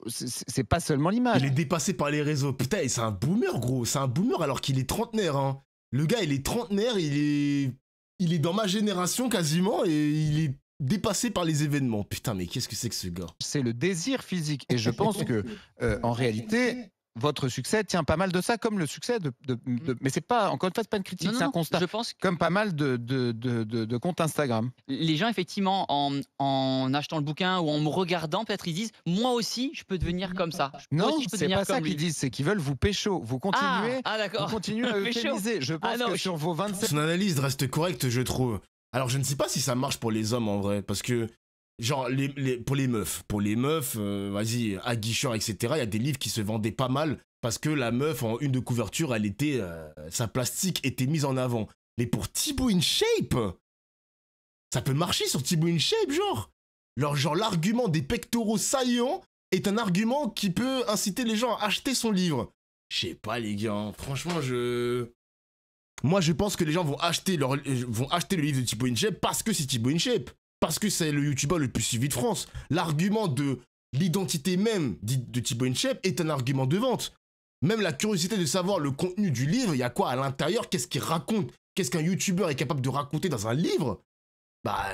C'est pas seulement l'image. Il est dépassé par les réseaux. Putain, c'est un boomer, gros. C'est un boomer alors qu'il est trentenaire. Hein. Le gars, il est trentenaire, il est dans ma génération quasiment et il est dépassé par les événements. Putain, mais qu'est-ce que c'est que ce gars? C'est le désir physique. Et je pense que, en réalité... Votre succès tient pas mal de ça, comme le succès mais c'est pas, encore une fois, c'est pas une critique, c'est un constat. Je pense comme pas mal de comptes Instagram. Les gens, effectivement, en achetant le bouquin ou en me regardant, peut-être ils disent moi aussi, je peux devenir comme ça. Non, c'est pas ça qu'ils disent, c'est qu'ils veulent vous pécho. Vous continuez, vous continuez à euphémiser. Je pense que sur vos 27... Son analyse reste correcte, je trouve. Alors, je ne sais pas si ça marche pour les hommes en vrai, parce que genre, pour les meufs, vas-y, aguicheur, etc., il y a des livres qui se vendaient pas mal parce que la meuf, en une de couverture, elle était, sa plastique était mise en avant. Mais pour Thibaut InShape, ça peut marcher sur Thibaut InShape, genre. Genre, l'argument des pectoraux saillants est un argument qui peut inciter les gens à acheter son livre. Je sais pas, les gars, hein. Franchement, moi, je pense que les gens vont acheter le livre de Thibaut InShape parce que c'est Thibaut InShape. Parce que c'est le youtubeur le plus suivi de France. L'argument de l'identité même de Thibaut InShape est un argument de vente. Même la curiosité de savoir le contenu du livre, il y a quoi à l'intérieur, qu'est-ce qu'il raconte, qu'est-ce qu'un youtubeur est capable de raconter dans un livre, bah,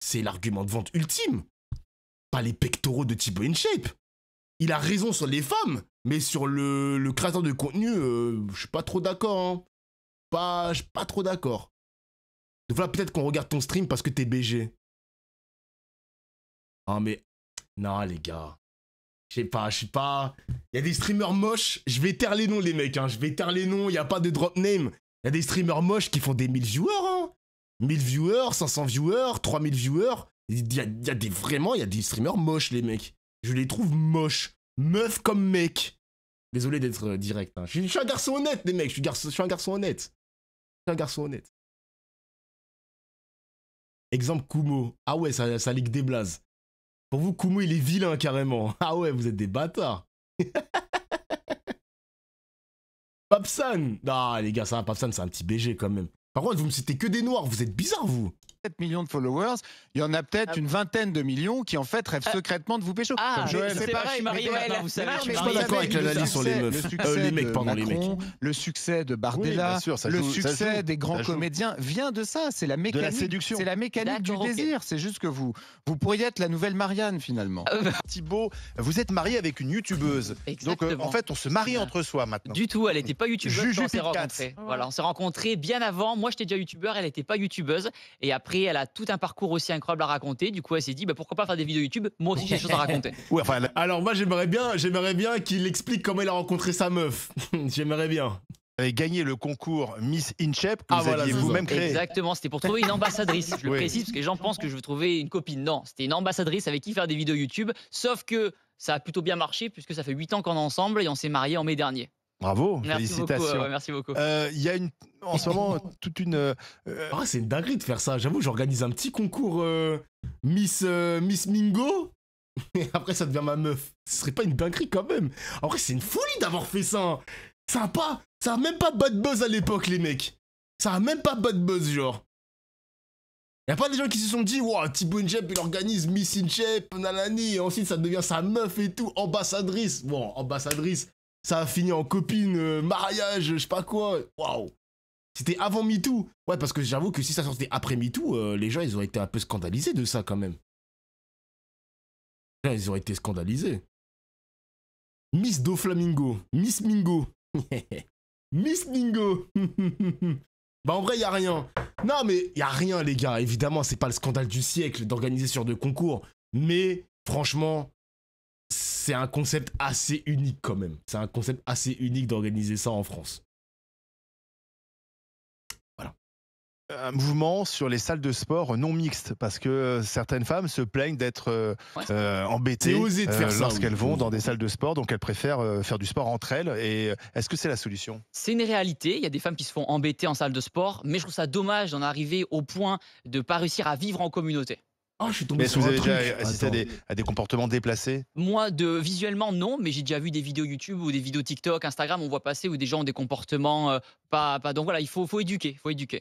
c'est l'argument de vente ultime. Pas les pectoraux de Thibaut InShape. Il a raison sur les femmes, mais sur le créateur de contenu, je suis pas trop d'accord. Hein. Je suis pas trop d'accord. Donc là, peut-être qu'on regarde ton stream parce que t'es BG. Ah mais... Non, les gars. Je sais pas... Il y a des streamers moches. Je vais taire les noms, les mecs. Hein. Je vais taire les noms. Il n'y a pas de drop name. Il y a des streamers moches qui font des 1000 viewers. Hein. 1000 viewers, 500 viewers, 3000 viewers. Il y a des streamers moches, les mecs. Je les trouve moches. Meuf comme mec. Désolé d'être direct. Hein. Je suis un garçon honnête, les mecs. Je suis un garçon honnête. Je suis un garçon honnête. Exemple Kumo. Ah ouais, ça ligue des blazes. Pour vous, Kumo, il est vilain, carrément. Ah ouais, vous êtes des bâtards. Papsan. Ah, les gars, ça va, Papsan, c'est un petit BG, quand même. Par contre, vous me citez que des noirs. Vous êtes bizarres, vous. 7 millions de followers, il y en a peut-être une vingtaine de millions qui en fait rêvent secrètement de vous pécho. Ah, Joël, c'est pareil, je suis marié maintenant, vous savez. Je suis pas d'accord avec l'analyse sur les meufs. Les mecs, pardon, les mecs. Le succès de Bardella, le succès des grands comédiens vient de ça. C'est la mécanique. De la séduction. C'est la mécanique du désir. C'est juste que vous pourriez être la nouvelle Marianne finalement. Thibaut, vous êtes marié avec une youtubeuse. Donc en fait, on se marie entre soi maintenant. Du tout, elle n'était pas youtubeuse quand on s'est rencontrés. Voilà, on s'est rencontrés bien avant. Moi, j'étais déjà youtubeur, elle n'était pas youtubeuse. Et après, elle a tout un parcours aussi incroyable à raconter. Du coup, elle s'est dit, bah, pourquoi pas faire des vidéos YouTube? Moi aussi, j'ai des choses à raconter. Ouais, enfin, alors moi, j'aimerais bien qu'il explique comment il a rencontré sa meuf. J'aimerais bien. Vous avez gagné le concours Miss InShape que vous aviez vous-même créé. Exactement, c'était pour trouver une ambassadrice. Je le précise parce que les gens pensent que je veux trouver une copine. Non, c'était une ambassadrice avec qui faire des vidéos YouTube. Sauf que ça a plutôt bien marché puisque ça fait 8 ans qu'on est ensemble et on s'est mariés en mai dernier. Bravo, merci félicitations. Beaucoup, merci beaucoup. Il y a en ce moment toute une... Ah, c'est une dinguerie de faire ça. J'avoue, j'organise un petit concours Miss Mingo. Et après, ça devient ma meuf. Ce serait pas une dinguerie quand même. En vrai, c'est une folie d'avoir fait ça. Ça a même pas bad buzz à l'époque, les mecs. Ça a même pas bad buzz, genre. Y'a pas des gens qui se sont dit, wow, Thibaut InShape, il organise Miss InShape, nanani, et ensuite ça devient sa meuf et tout, ambassadrice. Bon, ambassadrice. Ça a fini en copine, mariage, je sais pas quoi. Waouh. C'était avant MeToo. Ouais, parce que j'avoue que si ça sortait après MeToo, les gens, ils auraient été un peu scandalisés de ça, quand même. Les gens, ils auraient été scandalisés. Miss Doflamingo. Miss Mingo. Miss Mingo. Bah, en vrai, y a rien. Non, mais y a rien, les gars. Évidemment, c'est pas le scandale du siècle d'organiser ce genre de concours. Mais, franchement... c'est un concept assez unique quand même. C'est un concept assez unique d'organiser ça en France. Voilà. Un mouvement sur les salles de sport non mixtes, parce que certaines femmes se plaignent d'être embêtées lorsqu'elles vont dans des salles de sport, donc elles préfèrent faire du sport entre elles. Et est-ce que c'est la solution? C'est une réalité, il y a des femmes qui se font embêter en salle de sport, mais je trouve ça dommage d'en arriver au point de ne pas réussir à vivre en communauté. Oh, je suis tombé sur un truc. Vous avez déjà assisté à des comportements déplacés? Moi, visuellement, non, mais j'ai déjà vu des vidéos YouTube ou des vidéos TikTok, Instagram, on voit passer où des gens ont des comportements pas... Donc voilà, il faut éduquer,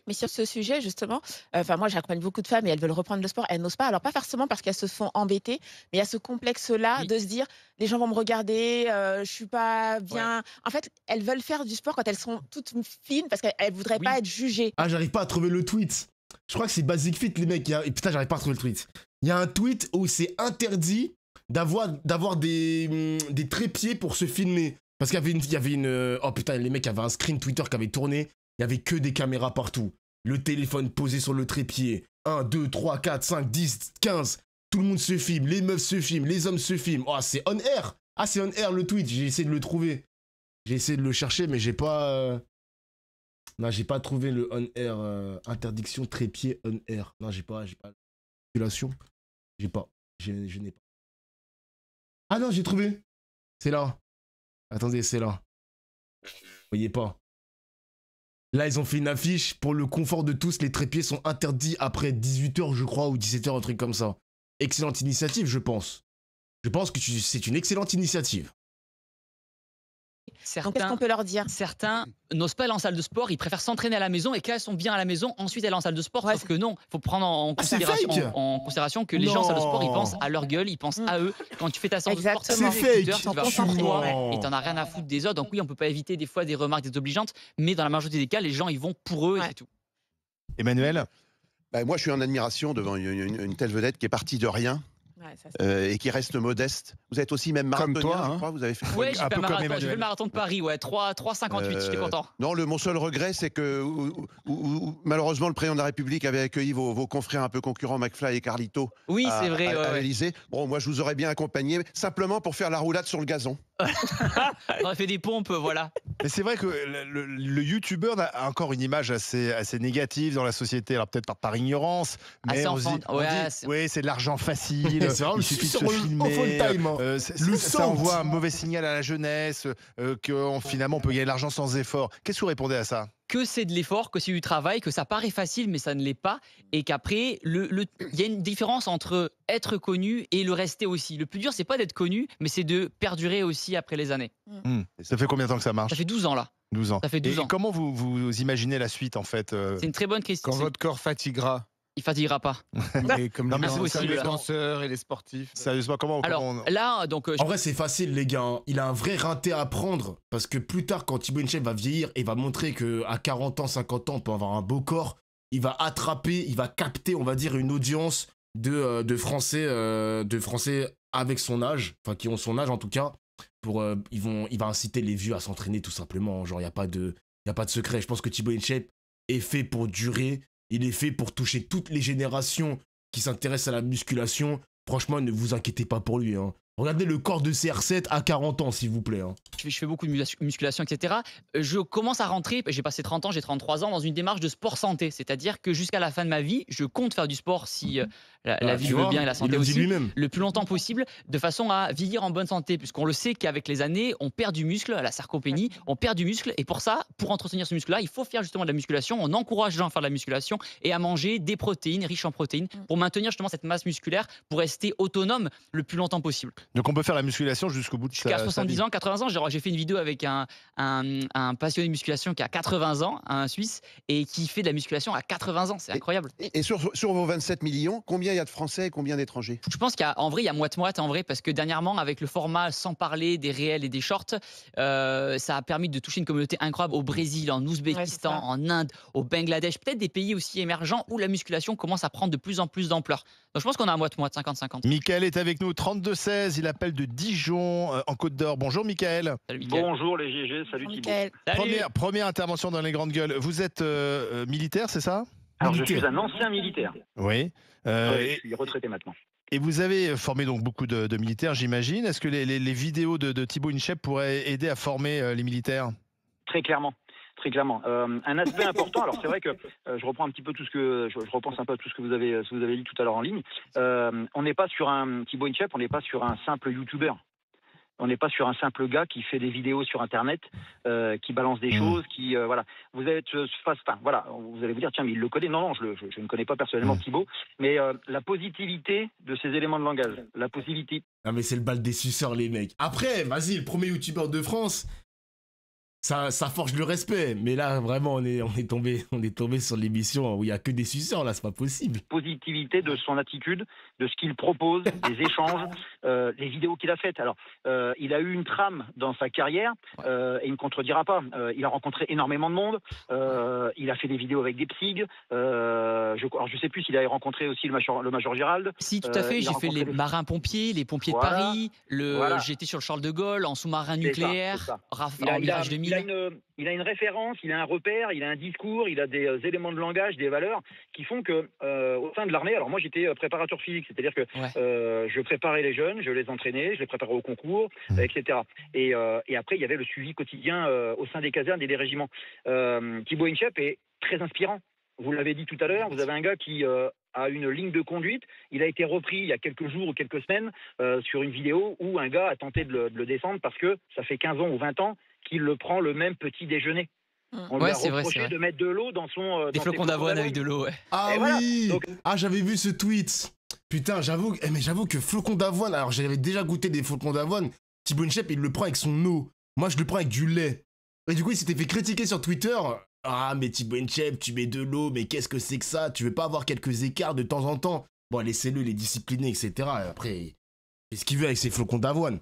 Mais sur ce sujet, justement, moi, j'accompagne beaucoup de femmes et elles veulent reprendre le sport, elles n'osent pas. Alors, pas forcément parce qu'elles se font embêter, mais il y a ce complexe-là de se dire, les gens vont me regarder, je suis pas bien. Ouais. En fait, elles veulent faire du sport quand elles sont toutes fines parce qu'elles voudraient pas être jugées. Ah, j'arrive pas à trouver le tweet. Je crois que c'est Basic Fit, les mecs. Putain, j'arrive pas à trouver le tweet. Il y a un tweet où c'est interdit d'avoir des trépieds pour se filmer. Parce qu'il y avait une... Oh putain, les mecs avaient un screen Twitter qui avait tourné. Il y avait que des caméras partout. Le téléphone posé sur le trépied. 1, 2, 3, 4, 5, 10, 15. Tout le monde se filme. Les meufs se filment. Les hommes se filment. Oh, c'est on air. Ah, c'est on air le tweet. J'ai essayé de le trouver. J'ai essayé de le chercher, mais j'ai pas... Non, j'ai pas trouvé le on-air, interdiction trépied on-air. Non, j'ai pas population. J'ai pas. Je n'ai pas. Ah non, j'ai trouvé. C'est là. Attendez, c'est là. Vous voyez pas. Là, ils ont fait une affiche. Pour le confort de tous, les trépieds sont interdits après 18h, je crois, ou 17h, un truc comme ça. Excellente initiative, je pense. Je pense que c'est une excellente initiative. Donc, qu'est-ce qu'on peut leur dire? Certains n'osent pas aller en salle de sport, ils préfèrent s'entraîner à la maison et quand elles sont bien à la maison, ensuite aller en salle de sport. Sauf que non, il faut prendre en considération que les gens en salle de sport, ils pensent à leur gueule, ils pensent à eux. Quand tu fais ta séance de sport, c'est fake. Tu vas pour toi et t'en as rien à foutre des autres. Donc oui, on peut pas éviter des fois des remarques désobligeantes, mais dans la majorité des cas, les gens ils vont pour eux et c'est tout. Emmanuel? Moi, je suis en admiration devant une telle vedette qui est partie de rien. Et qui reste modeste. Vous êtes aussi même marathonien, toi, je crois. Vous avez fait j'ai fait le marathon de Paris, 3,58, j'étais content. Non, mon seul regret, c'est que malheureusement, le président de la République avait accueilli vos confrères un peu concurrents, McFly et Carlito. Oui, c'est vrai. À l'Élysée. Bon, moi, je vous aurais bien accompagné, simplement pour faire la roulade sur le gazon. On aurait fait des pompes, voilà. Mais c'est vrai que le youtubeur a encore une image assez négative dans la société, alors peut-être par ignorance, mais c'est de l'argent facile. Il suffit de se filmer. Ça envoie un mauvais signal à la jeunesse que finalement on peut gagner de l'argent sans effort. Qu'est-ce que vous répondez à ça? Que c'est de l'effort, que c'est du travail, que ça paraît facile mais ça ne l'est pas, et qu'après il y a une différence entre être connu et le rester aussi. Le plus dur c'est pas d'être connu, mais c'est de perdurer aussi après les années. Ça fait combien de temps que ça marche? Ça fait 12 ans là. 12 ans. Ça fait 12 ans. Comment vous imaginez la suite en fait? C'est une très bonne question. Quand votre corps fatiguera. Il fatiguera pas. Comme les danseurs et les sportifs. Sérieusement, comment là, donc, en vrai, c'est facile, les gars. Hein. Il a un vrai rinté à prendre. Parce que plus tard, quand Thibaut InShape va vieillir et va montrer qu'à 40 ans, 50 ans, on peut avoir un beau corps, il va attraper, il va capter, on va dire, une audience de Français avec son âge, enfin qui ont son âge en tout cas. Il va inciter les vieux à s'entraîner tout simplement. Genre, il n'y a pas de secret. Je pense que Thibaut InShape est fait pour durer. Il est fait pour toucher toutes les générations qui s'intéressent à la musculation. Franchement, ne vous inquiétez pas pour lui. Hein. Regardez le corps de CR7 à 40 ans, s'il vous plaît. Hein. Je fais beaucoup de musculation, etc. Je commence à rentrer, j'ai passé 30 ans, j'ai 33 ans, dans une démarche de sport santé. C'est-à-dire que jusqu'à la fin de ma vie, je compte faire du sport si la vie veut bien et la santé aussi, le plus longtemps possible, de façon à vieillir en bonne santé. Puisqu'on le sait qu'avec les années, on perd du muscle, la sarcopénie, on perd du muscle. Et pour ça, pour entretenir ce muscle-là, il faut faire justement de la musculation. On encourage les gens à faire de la musculation et à manger des protéines riches en protéines pour maintenir justement cette masse musculaire, pour rester autonome le plus longtemps possible. Donc on peut faire la musculation jusqu'au bout de jusqu'à 70 ans, 80 ans. J'ai fait une vidéo avec un passionné de musculation qui a 80 ans, un Suisse, et qui fait de la musculation à 80 ans. C'est incroyable. Et sur vos 27 millions, combien il y a de Français et combien d'étrangers? Je pense qu'en vrai, il y a moite-moite en vrai, parce que dernièrement, avec le format sans parler des réels et des shorts, ça a permis de toucher une communauté incroyable au Brésil, en Ouzbékistan, en Inde, au Bangladesh, peut-être des pays aussi émergents où la musculation commence à prendre de plus en plus d'ampleur. Donc je pense qu'on a un moite-moite, 50-50. Mickaël est avec nous, 32-16, il appelle de Dijon, en Côte d'Or. Bonjour Mickaël. Salut Mickaël. Bonjour les GG, salut Thibaut. Première intervention dans les grandes gueules. Vous êtes militaire, c'est ça? Alors je suis un ancien militaire. Oui. Je suis retraité maintenant. Et vous avez formé donc beaucoup de militaires, j'imagine. Est-ce que les vidéos de Thibaut InShape pourraient aider à former les militaires? Très clairement. Très clairement. Un aspect important, alors c'est vrai que je reprends un petit peu tout ce que je repense un peu à tout ce que vous avez dit tout à l'heure en ligne. On n'est pas sur un Thibaut InShape, on n'est pas sur un simple YouTuber. On n'est pas sur un simple gars qui fait des vidéos sur Internet, qui balance des choses, qui voilà. Vous êtes voilà, vous allez vous dire tiens mais il le connaît. Non, je ne connais pas personnellement Thibaut, mais la positivité de ces éléments de langage, la positivité. Non mais c'est le bal des suceurs les mecs. Après, vas-y, le premier youtubeur de France. Ça forge le respect, mais là vraiment on est tombé sur l'émission où il y a que des suceurs, là c'est pas possible. Positivité de son attitude, de ce qu'il propose, des échanges, les vidéos qu'il a faites. Alors il a eu une trame dans sa carrière et il ne contredira pas. Il a rencontré énormément de monde. Il a fait des vidéos avec des psys. Je sais plus s'il a rencontré aussi le Major Gérald. Si tout à fait. J'ai fait les marins pompiers, les pompiers de Paris. J'ai été sur le Charles de Gaulle en sous-marin nucléaire, en Mirage 2000. Il a une référence, il a un repère, il a un discours, il a des éléments de langage, des valeurs qui font que au sein de l'armée, alors moi j'étais préparateur physique, c'est-à-dire que je préparais les jeunes, je les entraînais, je les préparais au concours, etc. Et après il y avait le suivi quotidien au sein des casernes et des régiments. Thibaut InShape est très inspirant. Vous l'avez dit tout à l'heure, vous avez un gars qui a une ligne de conduite. Il a été repris il y a quelques jours ou quelques semaines sur une vidéo où un gars a tenté de le descendre parce que ça fait 15 ans ou 20 ans qu'il le prend le même petit déjeuner. On lui a reproché de mettre de l'eau dans son... Des flocons d'avoine avec de l'eau, ouais. Ah et oui voilà. Donc... Ah, j'avais vu ce tweet. Putain, j'avoue que flocons d'avoine... Alors, j'avais déjà goûté des flocons d'avoine. Thibaut InShape, il le prend avec son eau. Moi, je le prends avec du lait. Et du coup, il s'était fait critiquer sur Twitter. Ah, mais Thibaut Inchep, tu mets de l'eau, mais qu'est-ce que c'est que ça? Tu veux pas avoir quelques écarts de temps en temps? Bon, laissez-le, les discipliner, etc. Et après, il fait ce qu'il veut avec ses flocons d'avoine.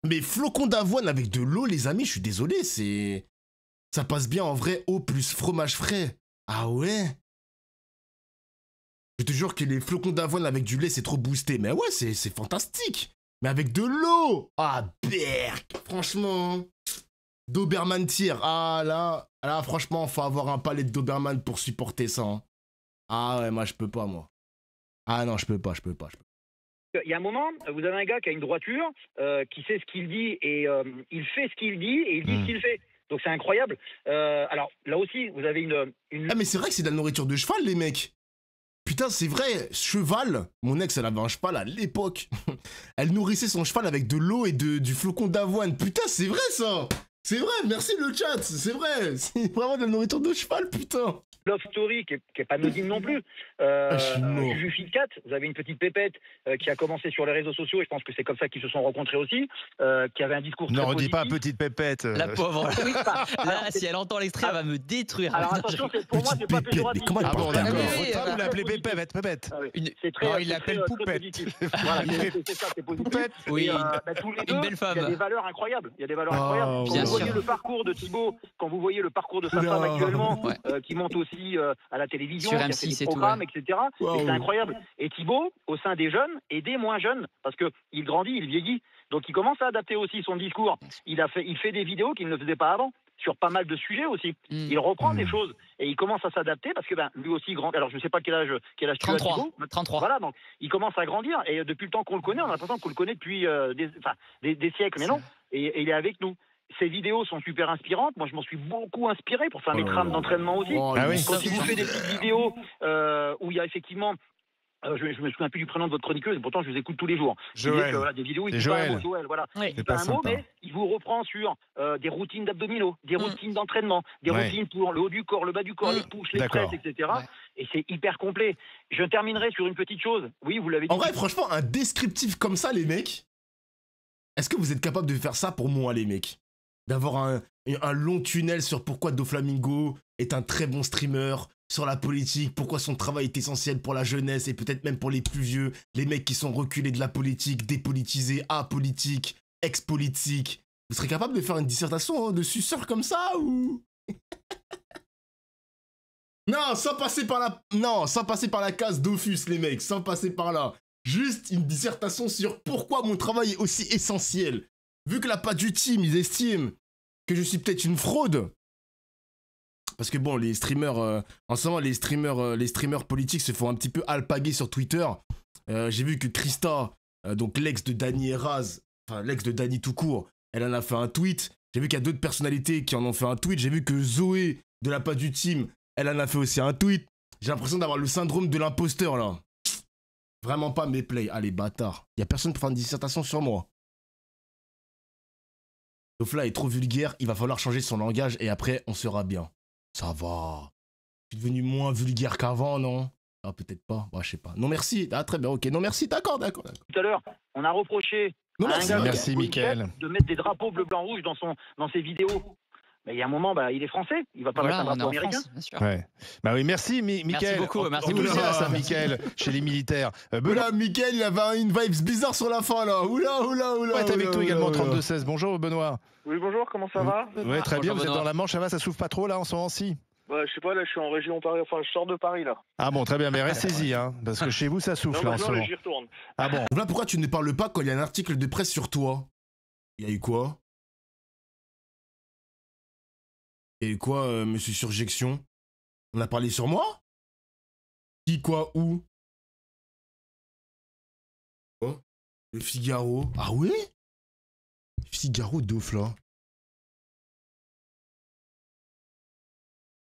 Mais flocons d'avoine avec de l'eau, les amis, je suis désolé, c'est... Ça passe bien en vrai, eau plus fromage frais. Ah ouais? Je te jure que les flocons d'avoine avec du lait, c'est trop boosté. Mais ouais, c'est fantastique. Mais avec de l'eau. Ah, berk. Franchement. Doberman tier. Ah, là, franchement, faut avoir un palais de Doberman pour supporter ça. Hein. Ah ouais, moi, je peux pas, moi. Ah non, je peux pas. Il y a un moment, vous avez un gars qui a une droiture, qui sait ce qu'il dit, et il fait ce qu'il dit, et il dit ce qu'il fait. Donc c'est incroyable. Alors, là aussi, vous avez une... Ah, mais c'est vrai que c'est de la nourriture de cheval, les mecs. Putain, c'est vrai, cheval. Mon ex, elle avait un cheval à l'époque. Elle nourrissait son cheval avec de l'eau et du flocon d'avoine. Putain, c'est vrai ça. C'est vrai, merci le chat. C'est vrai. C'est vraiment de la nourriture de cheval, putain. Love Story, qui est pas anodine non plus. Juju Fitcat, vous avez une petite pépette qui a commencé sur les réseaux sociaux, et je pense que c'est comme ça qu'ils se sont rencontrés aussi, qui avait un discours très positif. Non, redis pas petite pépette. La pauvre. Oui, là, si elle entend l'extrait, elle va me détruire. Alors attention, pour moi, c'est pas péjoratif. Comment elle parle d'accord. Vous l'appelez pépette. C'est très, non, il l'appelle poupette. Voilà, c'est ça, c'est positif. Poupette. Oui, tous les deux, une belle femme. il y a des valeurs incroyables. Quand vous voyez le parcours de Thibaut, quand vous voyez le parcours de sa femme actuellement, qui monte aussi à la télévision, sur qui a M6 fait des et programmes, tout, etc. Et c'est incroyable. Et Thibaut, au sein des jeunes et des moins jeunes, parce qu'il grandit, il vieillit, donc il commence à adapter aussi son discours. Il fait des vidéos qu'il ne faisait pas avant, sur pas mal de sujets aussi. Il reprend des choses et il commence à s'adapter parce que lui aussi grand. Alors je ne sais pas quel âge tu as, Thibaut. 33. Voilà, donc il commence à grandir et depuis le temps qu'on le connaît, on a l'impression qu'on le connaît depuis des siècles, mais non. Et il est avec nous. Ces vidéos sont super inspirantes. Moi, je m'en suis beaucoup inspiré pour faire mes trames d'entraînement aussi. Quand il vous fait des petites vidéos où il y a effectivement... je me souviens plus du prénom de votre chroniqueuse, et pourtant je vous écoute tous les jours. Joël. Des vidéos, il dit Joël. pas un mot, Joël, voilà. Oui. Il dit pas un mot, mais il vous reprend sur des routines d'abdominaux, des routines d'entraînement, des routines pour le haut du corps, le bas du corps, les push, les presses, etc. Ouais. Et c'est hyper complet. Je terminerai sur une petite chose. Oui, vous l'avez dit. En vrai, franchement, un descriptif comme ça, les mecs, est-ce que vous êtes capable de faire ça pour moi, les mecs? D'avoir un long tunnel sur pourquoi Doflamingo est un très bon streamer, sur la politique, pourquoi son travail est essentiel pour la jeunesse et peut-être même pour les plus vieux, les mecs qui sont reculés de la politique, dépolitisés, apolitiques, ex-politiques. Vous serez capable de faire une dissertation de suceur comme ça ou... Non, sans passer par la case Dofus, les mecs, sans passer par là. Juste une dissertation sur pourquoi mon travail est aussi essentiel. Vu que la part du team, ils estiment que je suis peut-être une fraude. Parce que bon, les streamers, en ce moment, les streamers politiques se font un petit peu alpaguer sur Twitter. J'ai vu que Krista, donc l'ex de Dany Eraz, enfin l'ex de Dany tout court, elle en a fait un tweet. J'ai vu qu'il y a d'autres personnalités qui en ont fait un tweet. J'ai vu que Zoé, de la part du team, elle en a fait aussi un tweet. J'ai l'impression d'avoir le syndrome de l'imposteur, là. Vraiment pas mes plays. Allez, bâtard. Il y a personne pour faire une dissertation sur moi. Dofla est trop vulgaire, il va falloir changer son langage et après, on sera bien. Ça va. Je suis devenu moins vulgaire qu'avant, non? Ah, peut-être pas. Bah, je sais pas. Non, merci. Ah, très bien, ok. Non, merci. D'accord. Tout à l'heure, on a reproché à un gars de mettre des drapeaux bleu, blanc, rouge dans ses vidéos. Mais il y a un moment, il est français, il va pas mettre un drapeau américain. France, bien sûr. Ouais. Bah oui, merci, Mickaël. Merci beaucoup. Merci beaucoup. beaucoup. Ça, Mickaël, chez les militaires. Oula, Mickaël, il avait une vibes bizarre sur la fin, là. Oula. Ouais, t'es avec toi également, 32-16. Bonjour, Benoît. Oui, bonjour, comment ça va? Ouais, très bien, vous êtes dans la Manche, ça va, ça souffle pas trop, là, en ce moment-ci? Ouais, je sais pas, là, je suis en région Paris, enfin, je sors de Paris, là. Ah bon, très bien, mais restez-y, hein, parce que chez vous, ça souffle, là, en ce moment. J'y retourne. Ah bon. Là, pourquoi tu ne parles pas quand il y a un article de presse sur toi? Il y a eu quoi? Il y a eu quoi, monsieur Surjection? On a parlé sur moi? Qui, quoi, où? Oh, le Figaro. Ah ouais? Figaro Dofla.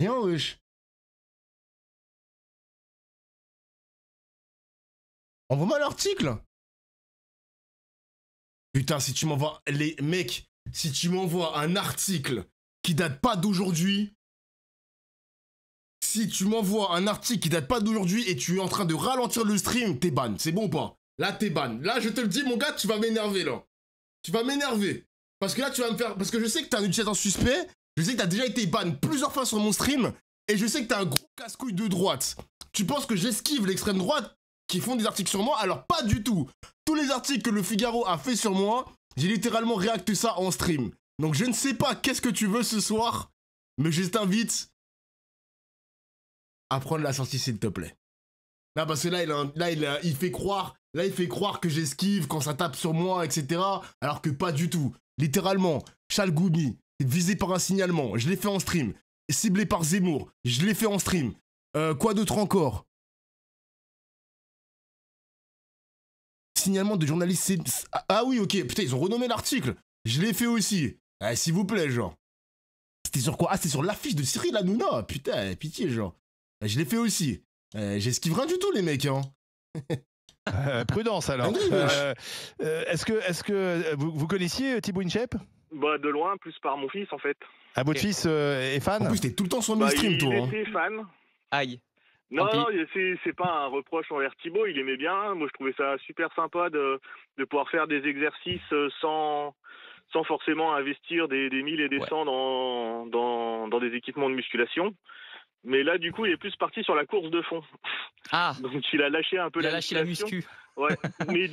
Rien, wesh. Envoie-moi l'article. Putain, si tu m'envoies... Les mecs, si tu m'envoies un article qui date pas d'aujourd'hui... Si tu m'envoies un article qui date pas d'aujourd'hui et tu es en train de ralentir le stream, t'es ban. C'est bon ou pas? Là, t'es ban. Là, je te le dis, mon gars, tu vas m'énerver, là. Tu vas m'énerver. Parce que là, tu vas me faire... Parce que je sais que t'es un utilisateur suspect, je sais que t'as déjà été ban plusieurs fois sur mon stream, et je sais que t'as un gros casse-couille de droite. Tu penses que j'esquive l'extrême droite qui font des articles sur moi? Alors pas du tout. Tous les articles que le Figaro a fait sur moi, j'ai littéralement réacté ça en stream. Donc je ne sais pas qu'est-ce que tu veux ce soir, mais je t'invite à prendre la sortie s'il te plaît. Là parce que il fait croire que j'esquive quand ça tape sur moi, etc. Alors que pas du tout. Littéralement, Chalgoumi, visé par un signalement, je l'ai fait en stream. Ciblé par Zemmour, je l'ai fait en stream. Quoi d'autre encore? Signalement de journaliste... Ah oui, ok, putain, ils ont renommé l'article. Je l'ai fait aussi. S'il vous plaît, genre. C'était sur quoi? Ah, c'était sur l'affiche de Cyril Hanouna. Putain, pitié, genre. Je l'ai fait aussi. J'esquive rien du tout, les mecs, hein. Prudence, alors. Est-ce que vous connaissiez Thibaut Inchep? Bah, de loin, plus par mon fils, en fait. Ah, votre fils est fan? En plus, t'es tout le temps sur mes streams, toi. Il était fan. Aïe. Non, c'est pas un reproche envers Thibaut, il aimait bien. Moi, je trouvais ça super sympa de pouvoir faire des exercices sans forcément investir des 1000 et des 100 dans des équipements de musculation. Mais là, du coup, il est plus parti sur la course de fond. Ah. Donc, il a lâché un peu la muscu. Ouais. Mais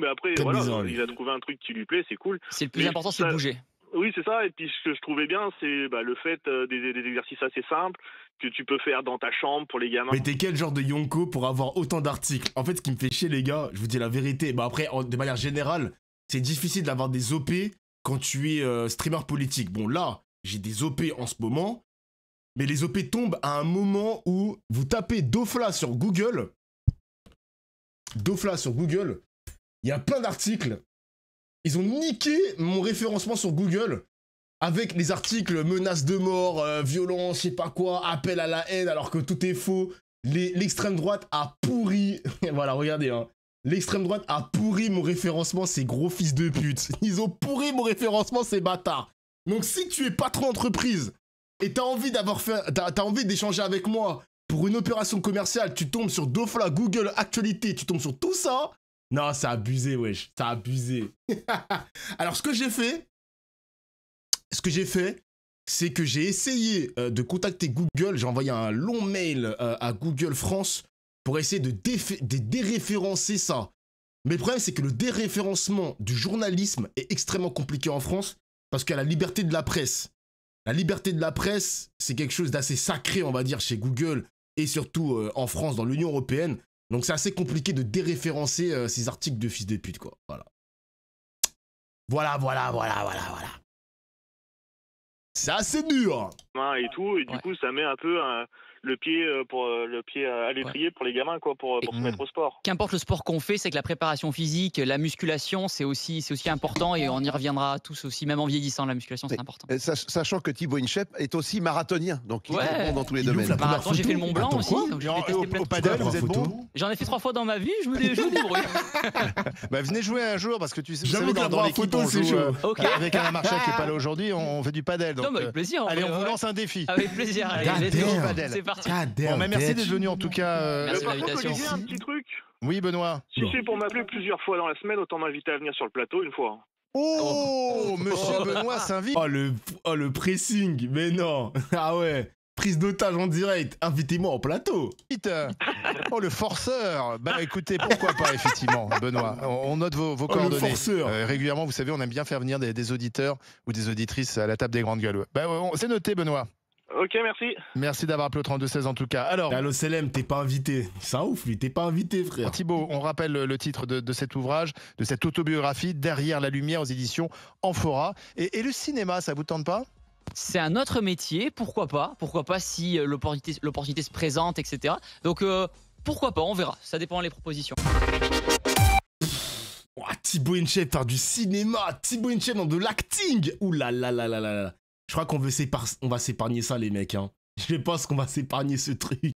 après, voilà, il a trouvé un truc qui lui plaît, c'est cool. C'est le plus important, c'est de bouger. Oui, c'est ça. Et puis, ce que je trouvais bien, c'est le fait des exercices assez simples que tu peux faire dans ta chambre pour les gamins. Mais t'es quel genre de yonko pour avoir autant d'articles? En fait, ce qui me fait chier, les gars, je vous dis la vérité. Bah après, de manière générale, c'est difficile d'avoir des OP quand tu es streamer politique. Bon, là, j'ai des OP en ce moment, mais les OP tombent à un moment où vous tapez Dofla sur Google. Dofla sur Google, il y a plein d'articles. Ils ont niqué mon référencement sur Google avec les articles menaces de mort, violence, je sais pas quoi, appel à la haine alors que tout est faux. L'extrême droite a pourri. Voilà, regardez, hein. L'extrême droite a pourri mon référencement, ces gros fils de pute. Ils ont pourri mon référencement, ces bâtards. Donc si tu es patron d'entreprise et t'as envie d'échanger avec moi pour une opération commerciale, tu tombes sur Dofla, Google, Actualité, tu tombes sur tout ça. Non, c'est abusé, wesh. C'est abusé. Alors, ce que j'ai fait, c'est que j'ai essayé de contacter Google. J'ai envoyé un long mail à Google France pour essayer de déréférencer ça. Mais le problème, c'est que le déréférencement du journalisme est extrêmement compliqué en France parce qu'il y a la liberté de la presse. La liberté de la presse, c'est quelque chose d'assez sacré, on va dire, chez Google et surtout en France, dans l'Union européenne. Donc c'est assez compliqué de déréférencer ces articles de fils de pute, quoi. Voilà. C'est assez dur. Et tout, et du coup, ça met un peu le pied à l'étrier pour les gamins, quoi, pour se mettre au sport. Qu'importe le sport qu'on fait, c'est que la préparation physique, la musculation, c'est aussi important et on y reviendra tous aussi, même en vieillissant, la musculation, c'est important. Sachant que Thibaut Inchep est aussi marathonien, donc il est bon dans tous les domaines. Marathon, j'ai fait le Mont Blanc aussi. Donc au padel, vous êtes bon? J'en ai fait 3 fois dans ma vie, je me débrouille. Bah, venez jouer un jour, parce que tu sais, j'avoue que dans l'équipe, on joue avec Alain Marchal qui est pas là aujourd'hui, on fait du padel. Donc, avec plaisir. Allez, on vous lance un défi. Avec plaisir. Allez, c'est parti. Bon, merci d'être venu en tout cas. Merci de l'invitation. Olivier, un petit truc. Oui, Benoît. Si c'est pour m'appeler plusieurs fois dans la semaine, autant m'inviter à venir sur le plateau une fois. Oh, monsieur Benoît s'invite. Oh, le pressing, mais non. Ah ouais. Prise d'otage en direct, invitez-moi au plateau. Oh, le forceur. Bah écoutez, pourquoi pas, effectivement, Benoît. On note vos coordonnées. Le forceur. Régulièrement, vous savez, on aime bien faire venir des auditeurs ou des auditrices à la table des grandes gueules. Bah, c'est noté, Benoît. Ok, merci. Merci d'avoir appelé au 32-16 en tout cas. Alors, Allo Selem, t'es pas invité. C'est un ouf, lui, t'es pas invité, frère. Thibaut, on rappelle le titre de cet ouvrage, de cette autobiographie, Derrière la lumière aux éditions Amphora. Et le cinéma, ça vous tente pas ? C'est un autre métier, pourquoi pas si l'opportunité se présente, etc. Donc pourquoi pas, on verra, ça dépend des propositions. Oh, Thibaut Inchep faire du cinéma, Thibaut Inchep dans de l'acting. Ouh là là là là là. Je crois qu'on va s'épargner ça, les mecs. Hein. Je pense qu'on va s'épargner ce truc.